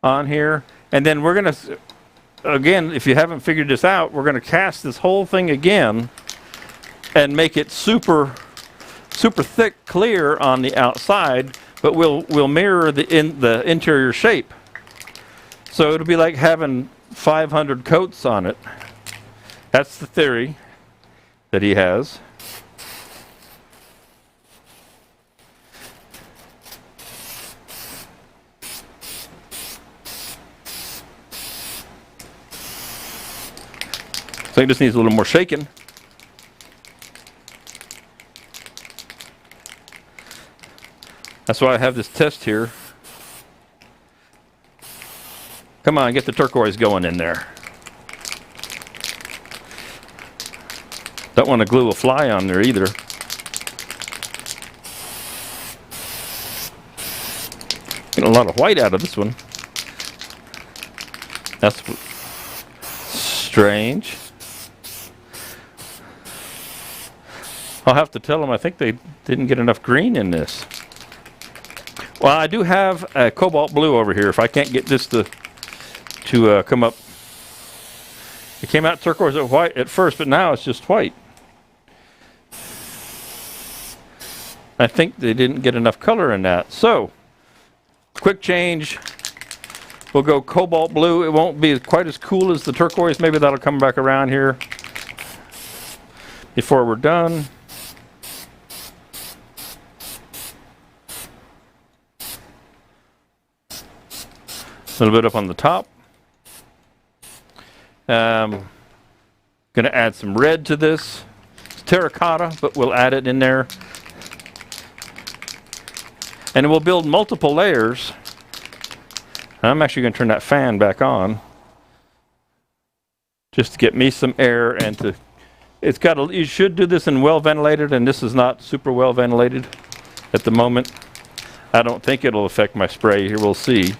on here. And then we're going to, again, if you haven't figured this out, we're going to cast this whole thing again and make it super thick clear on the outside, but we'll mirror the interior shape. So it'll be like having 500 coats on it. That's the theory that he has. So it just needs a little more shaking. That's why I have this test here. Come on, get the turquoise going in there. Don't want to glue a fly on there either. Getting a lot of white out of this one. That's strange. I'll have to tell them I think they didn't get enough green in this. Well, I do have a cobalt blue over here. If I can't get this to come up. It came out turquoise at white at first, but now it's just white. I think they didn't get enough color in that. So, quick change. We'll go cobalt blue. It won't be quite as cool as the turquoise. Maybe that'll come back around here before we're done. A little bit up on the top. Going to add some red to this. It's terracotta, but we'll add it in there. And we'll build multiple layers. I'm actually going to turn that fan back on just to get me some air and to. It's got. You should do this in well ventilated, and this is not super well ventilated at the moment. I don't think it'll affect my spray here. We'll see.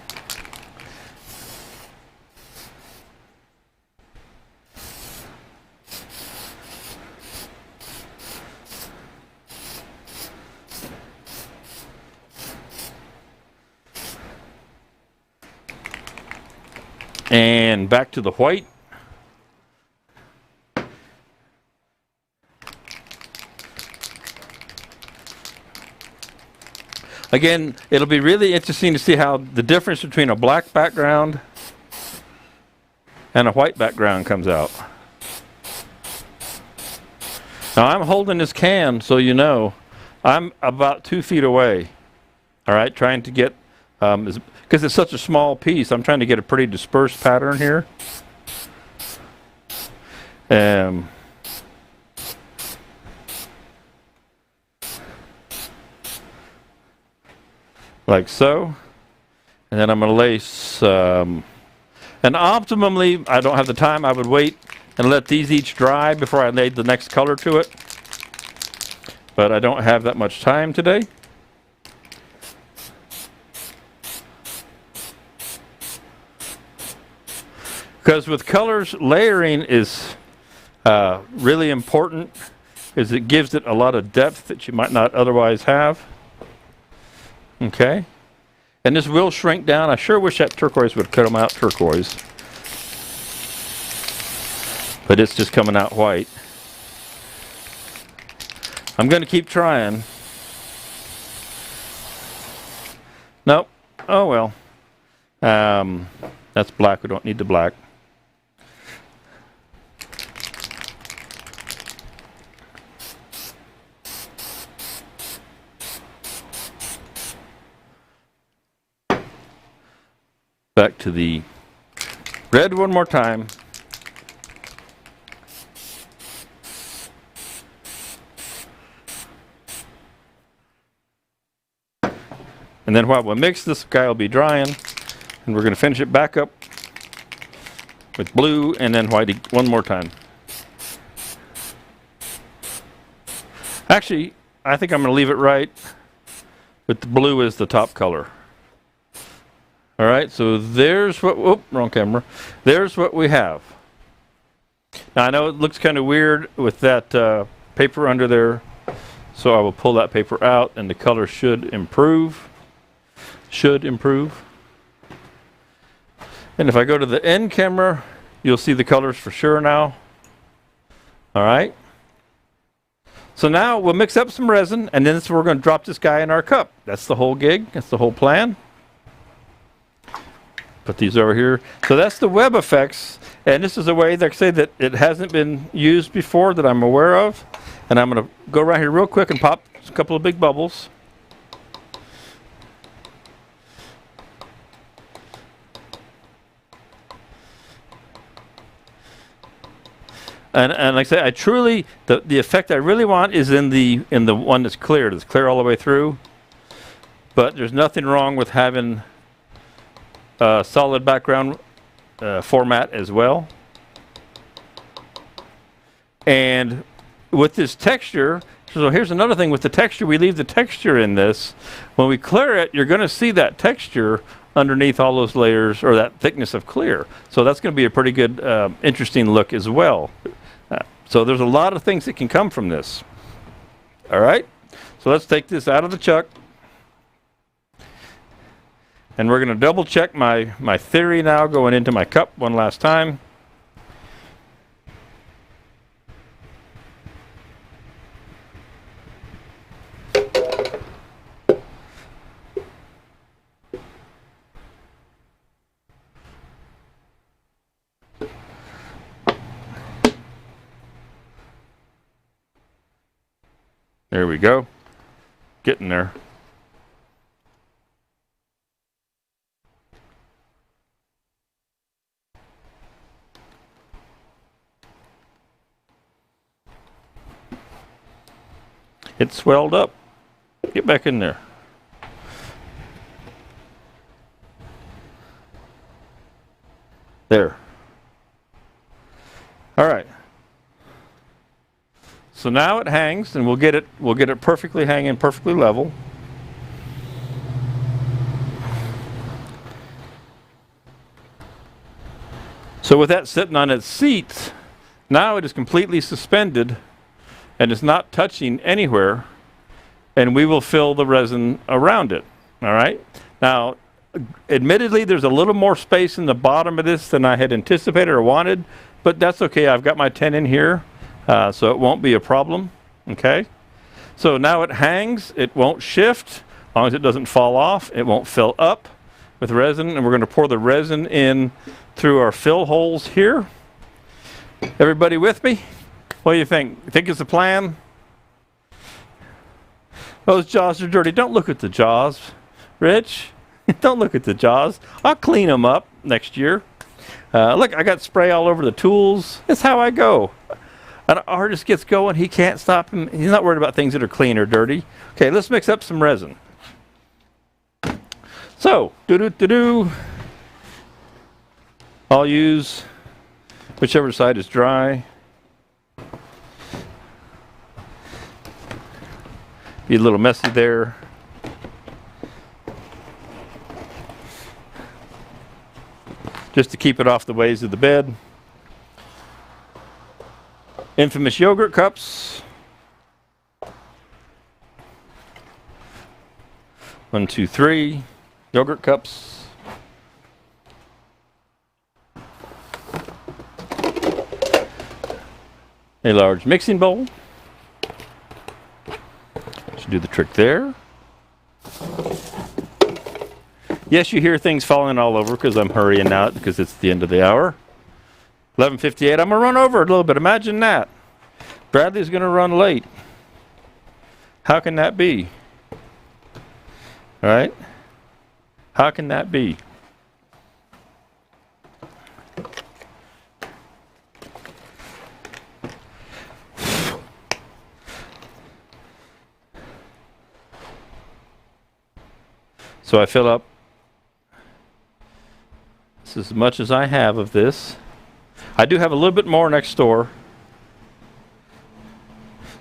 And back to the white. Again, it'll be really interesting to see how the difference between a black background and a white background comes out. Now I'm holding this can so you know I'm about 2 feet away. All right, trying to get because it's such a small piece, I'm trying to get a pretty dispersed pattern here. Like so. And then I'm going to lace, and optimally, I don't have the time, I would wait and let these each dry before I laid the next color to it. But I don't have that much time today. Because with colors, layering is really important, because it gives it a lot of depth that you might not otherwise have. Okay, and this will shrink down. I sure wish that turquoise would come out turquoise, but it's just coming out white. I'm going to keep trying. Nope. Oh well. That's black. We don't need the black. Back to the red one more time. And then while we mix, this guy will be drying, and we're going to finish it back up with blue and then white one more time. Actually, I think I'm going to leave it right with the blue as the top color. All right, so there's what, whoop, wrong camera. There's what we have. Now I know it looks kind of weird with that paper under there, so I will pull that paper out and the color should improve. And if I go to the end camera, you'll see the colors for sure now. All right. So now we'll mix up some resin, and then we're going to drop this guy in our cup. That's the whole gig. That's the whole plan. Put these over here. So that's the web effects, and this is a way, like I say, that it hasn't been used before that I'm aware of. And I'm going to go around here real quick and pop a couple of big bubbles. And like I say, I truly, the effect I really want is in the one that's clear. It's clear all the way through. But there's nothing wrong with having a solid background format as well. And with this texture, so here's another thing with the texture, we leave the texture in this. When we clear it, you're going to see that texture underneath all those layers, or that thickness of clear. So that's going to be a pretty good, interesting look as well. So there's a lot of things that can come from this. All right, so let's take this out of the chuck. And we're going to double check my theory now going into my cup one last time. There we go. Getting there. It swelled up. Get back in there. There. All right. So now it hangs, and we'll get it perfectly hanging, perfectly level. So with that sitting on its seat, now it is completely suspended and it's not touching anywhere, and we will fill the resin around it. All right. Now, admittedly, there's a little more space in the bottom of this than I had anticipated or wanted, but that's okay. I've got my 10 in here. So it won't be a problem, okay? So now it hangs, it won't shift, as long as it doesn't fall off, it won't fill up with resin, and we're going to pour the resin in through our fill holes here. Everybody with me? What do you think? You think it's a plan? Those jaws are dirty. Don't look at the jaws, Rich. Don't look at the jaws. I'll clean them up next year. Look, I got spray all over the tools. That's how I go. An artist gets going, he can't stop him. He's not worried about things that are clean or dirty. Okay, let's mix up some resin. So, I'll use whichever side is dry. Be a little messy there. Just to keep it off the ways of the bed. Infamous yogurt cups. 1, 2, 3 yogurt cups. A large mixing bowl. Should do the trick there. Yes, you hear things falling all over because I'm hurrying out because it's the end of the hour. 11:58. I'm gonna run over a little bit. Imagine that. Bradley's gonna run late. How can that be? All right? How can that be? So I fill up this as much as I have of this. I do have a little bit more next door.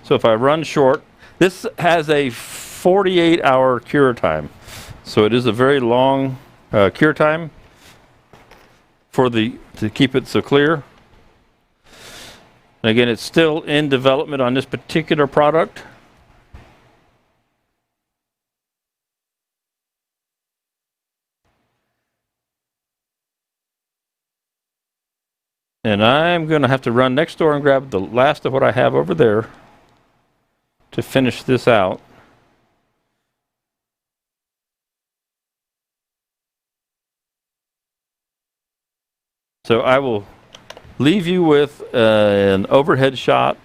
So if I run short, this has a 48-hour cure time. So it is a very long cure time to keep it so clear. And again, it's still in development on this particular product. And I'm going to have to run next door and grab the last of what I have over there to finish this out. So I will leave you with an overhead shot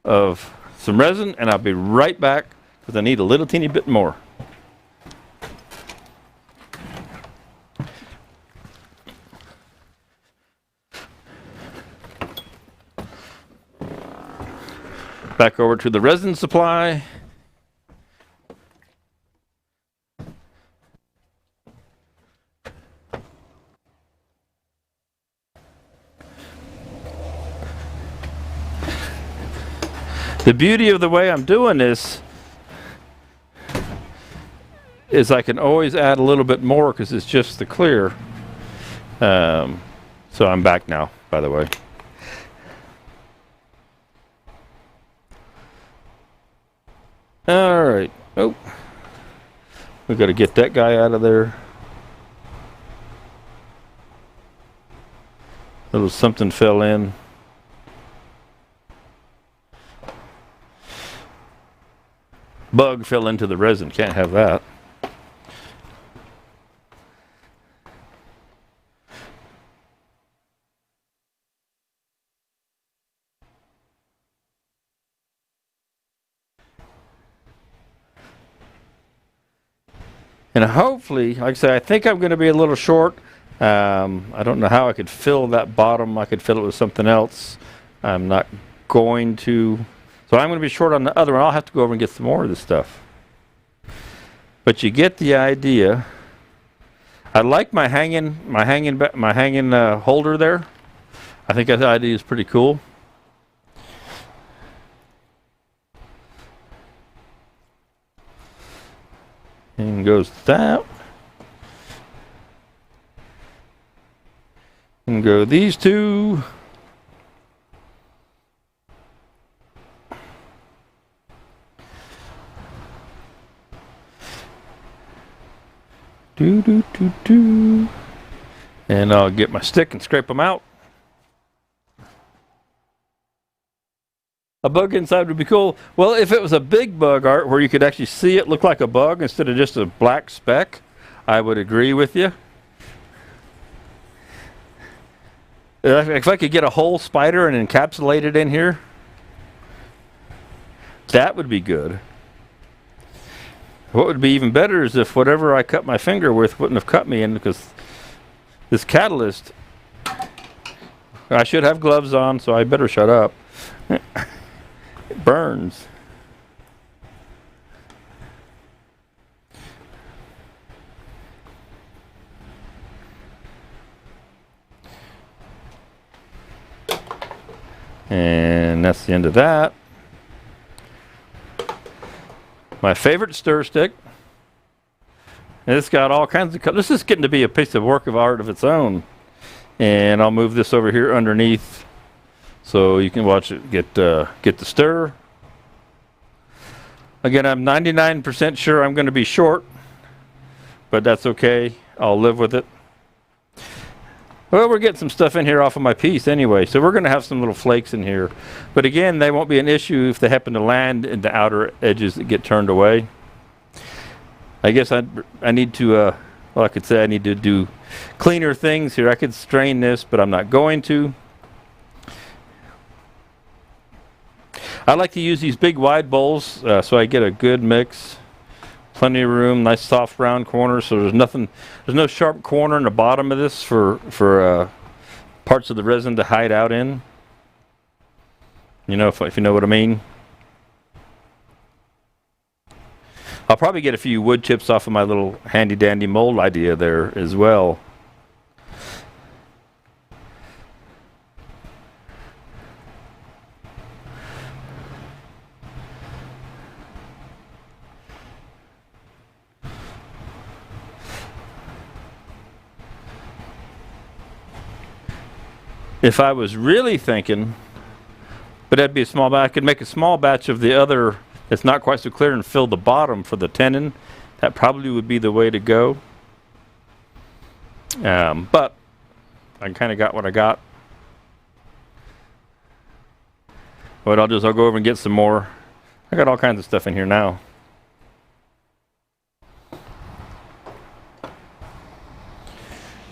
of some resin, and I'll be right back because I need a little teeny bit more. Back over to the resin supply. The beauty of the way I'm doing this is I can always add a little bit more because it's just the clear. So I'm back now, by the way. All right. Oh, we got to get that guy out of there. A little something fell in. Bug fell into the resin. Can't have that. And hopefully, like I say, I think I'm going to be a little short. I don't know how I could fill that bottom. I could fill it with something else. I'm not going to. So I'm going to be short on the other one. I'll have to go over and get some more of this stuff. But you get the idea. I like my hanging holder there. I think that idea is pretty cool. And goes that. And go these two. Do. And I'll get my stick and scrape them out. A bug inside would be cool. Well, if it was a big bug, Art, where you could actually see it look like a bug instead of just a black speck, I would agree with you. If I could get a whole spider and encapsulate it in here, that would be good. What would be even better is if whatever I cut my finger with wouldn't have cut me in, because this catalyst, I should have gloves on, so I better shut up. It burns. And that's the end of that. My favorite stir stick. And it's got all kinds of colors. This is getting to be a piece of work of art of its own. And I'll move this over here underneath so you can watch it get the stir. Again, I'm 99% sure I'm going to be short, but that's okay. I'll live with it. Well, we're getting some stuff in here off of my piece anyway, so we're going to have some little flakes in here. But again, they won't be an issue if they happen to land in the outer edges that get turned away. I guess I need to Well, I could say I need to do cleaner things here. I could strain this, but I'm not going to. I like to use these big wide bowls so I get a good mix. Plenty of room, nice soft round corners, so there's no sharp corner in the bottom of this for parts of the resin to hide out in. You know, if you know what I mean. I'll probably get a few wood chips off of my little handy dandy mold idea there as well. If I was really thinking, but that'd be a small batch. I could make a small batch of the other that's not quite so clear and fill the bottom for the tenon. That probably would be the way to go. But I kind of got what I got. What I'll do is I'll go over and get some more. I got all kinds of stuff in here now.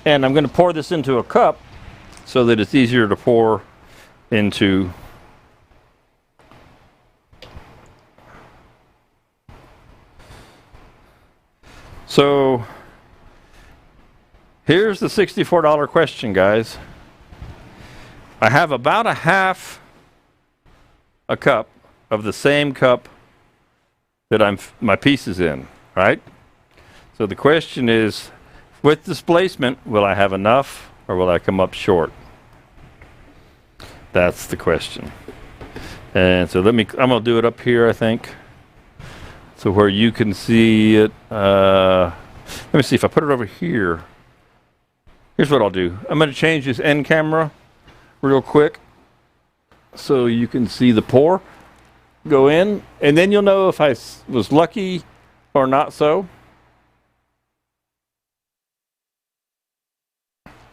And I'm going to pour this into a cup so that it's easier to pour into. So here's the $64 question, guys. I have about a half a cup of the same cup that my piece is in, right? So the question is, with displacement, will I have enough or will I come up short? That's the question. And so I'm gonna do it up here, I think. So where you can see it, let me see if I put it over here. Here's what I'll do. I'm gonna change this end camera real quick so you can see the pour go in, and then you'll know if I was lucky or not so.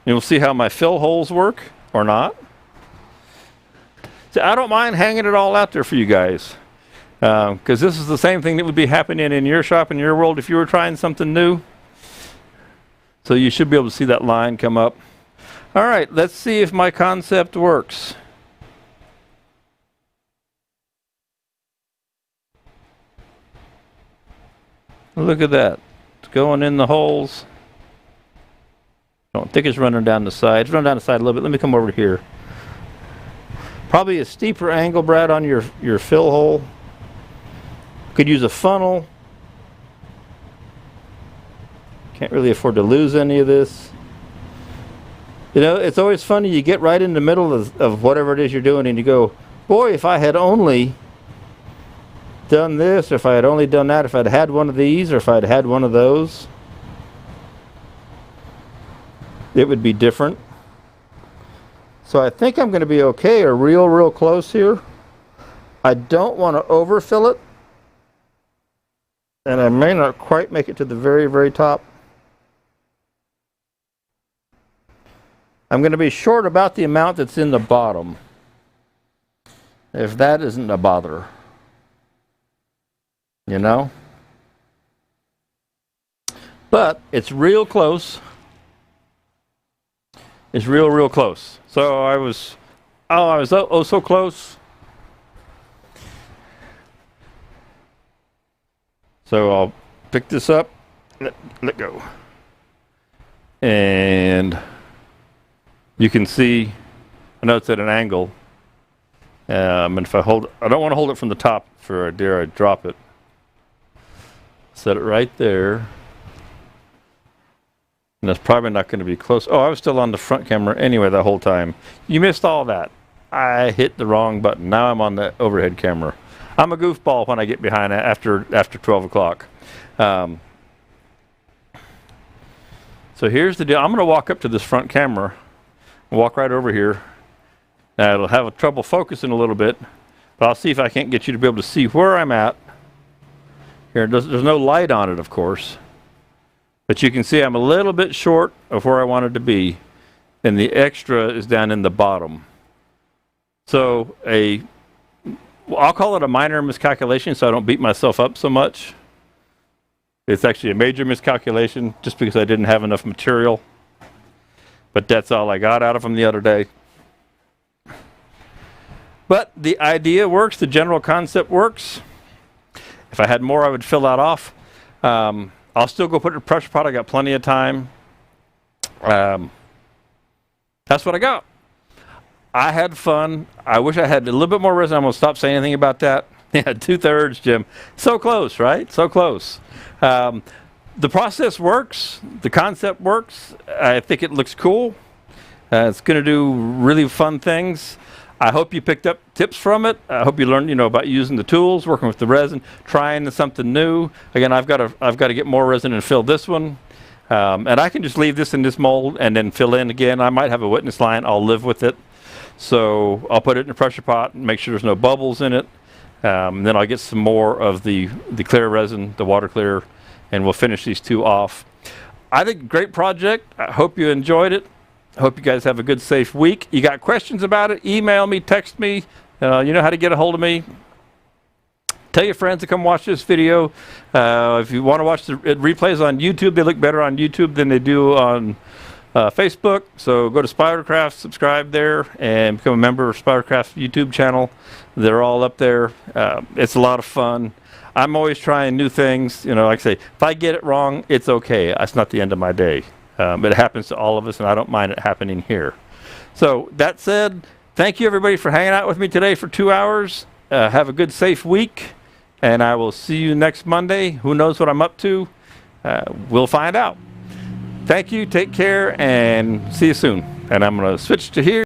You'll see how my fill holes work or not. See, I don't mind hanging it all out there for you guys, because this is the same thing that would be happening in your shop, in your world, if you were trying something new. So you should be able to see that line come up. All right, let's see if my concept works. Look at that. It's going in the holes. I don't think it's running down the side. It's running down the side a little bit. Let me come over here. Probably a steeper angle, Brad, on your fill hole. Could use a funnel. Can't really afford to lose any of this. You know, it's always funny. You get right in the middle of whatever it is you're doing and you go, boy, if I had only done this, or if I had only done that, if I'd had one of these, or if I'd had one of those, it would be different. So I think I'm going to be okay, or real close here. I don't want to overfill it, and I may not quite make it to the very top. I'm going to be short about the amount that's in the bottom, if that isn't a bother. You know? But it's real close. It's real close. So I was so close. So I'll pick this up, let go. And you can see, I know it's at an angle. And if I don't want to hold it from the top for dare I drop it. Set it right there. And that's probably not going to be close. Oh, I was still on the front camera anyway the whole time. You missed all that. I hit the wrong button. Now I'm on the overhead camera. I'm a goofball when I get behind after 12 o'clock. So here's the deal. I'm going to walk up to this front camera. Walk right over here. Now it'll have trouble focusing a little bit, but I'll see if I can't get you to be able to see where I'm at. Here, there's no light on it, of course. But you can see I'm a little bit short of where I wanted to be, and the extra is down in the bottom. So I'll call it a minor miscalculation so I don't beat myself up so much. It's actually a major miscalculation just because I didn't have enough material. But that's all I got out of them the other day. But the idea works, the general concept works. If I had more, I would fill that off. I'll still go put it in a pressure pot. I got plenty of time. That's what I got. I had fun. I wish I had a little bit more resin. I'm going to stop saying anything about that. Yeah, 2/3, Jim. So close, right? So close. The process works. The concept works. I think it looks cool. It's going to do really fun things. I hope you picked up tips from it. I hope you learned, about using the tools, working with the resin, trying something new. Again, I've got to get more resin and fill this one. And I can just leave this in this mold and then fill in again. I might have a witness line. I'll live with it. So I'll put it in a pressure pot and make sure there's no bubbles in it. Then I'll get some more of the clear resin, the water clear, and we'll finish these two off. I think great project. I hope you enjoyed it. I hope you guys have a good, safe week. You got questions about it, email me, text me. You know how to get a hold of me. Tell your friends to come watch this video. If you want to watch the replays on YouTube, they look better on YouTube than they do on Facebook. So go to Spydercraft, subscribe there, and become a member of Spydercraft YouTube channel. They're all up there. It's a lot of fun. I'm always trying new things. Like I say, if I get it wrong, it's okay. That's not the end of my day. It happens to all of us, and I don't mind it happening here. So that said, thank you everybody for hanging out with me today for 2 hours. Have a good, safe week, and I will see you next Monday. Who knows what I'm up to? We'll find out. Thank you, take care, and see you soon. And I'm going to switch to here.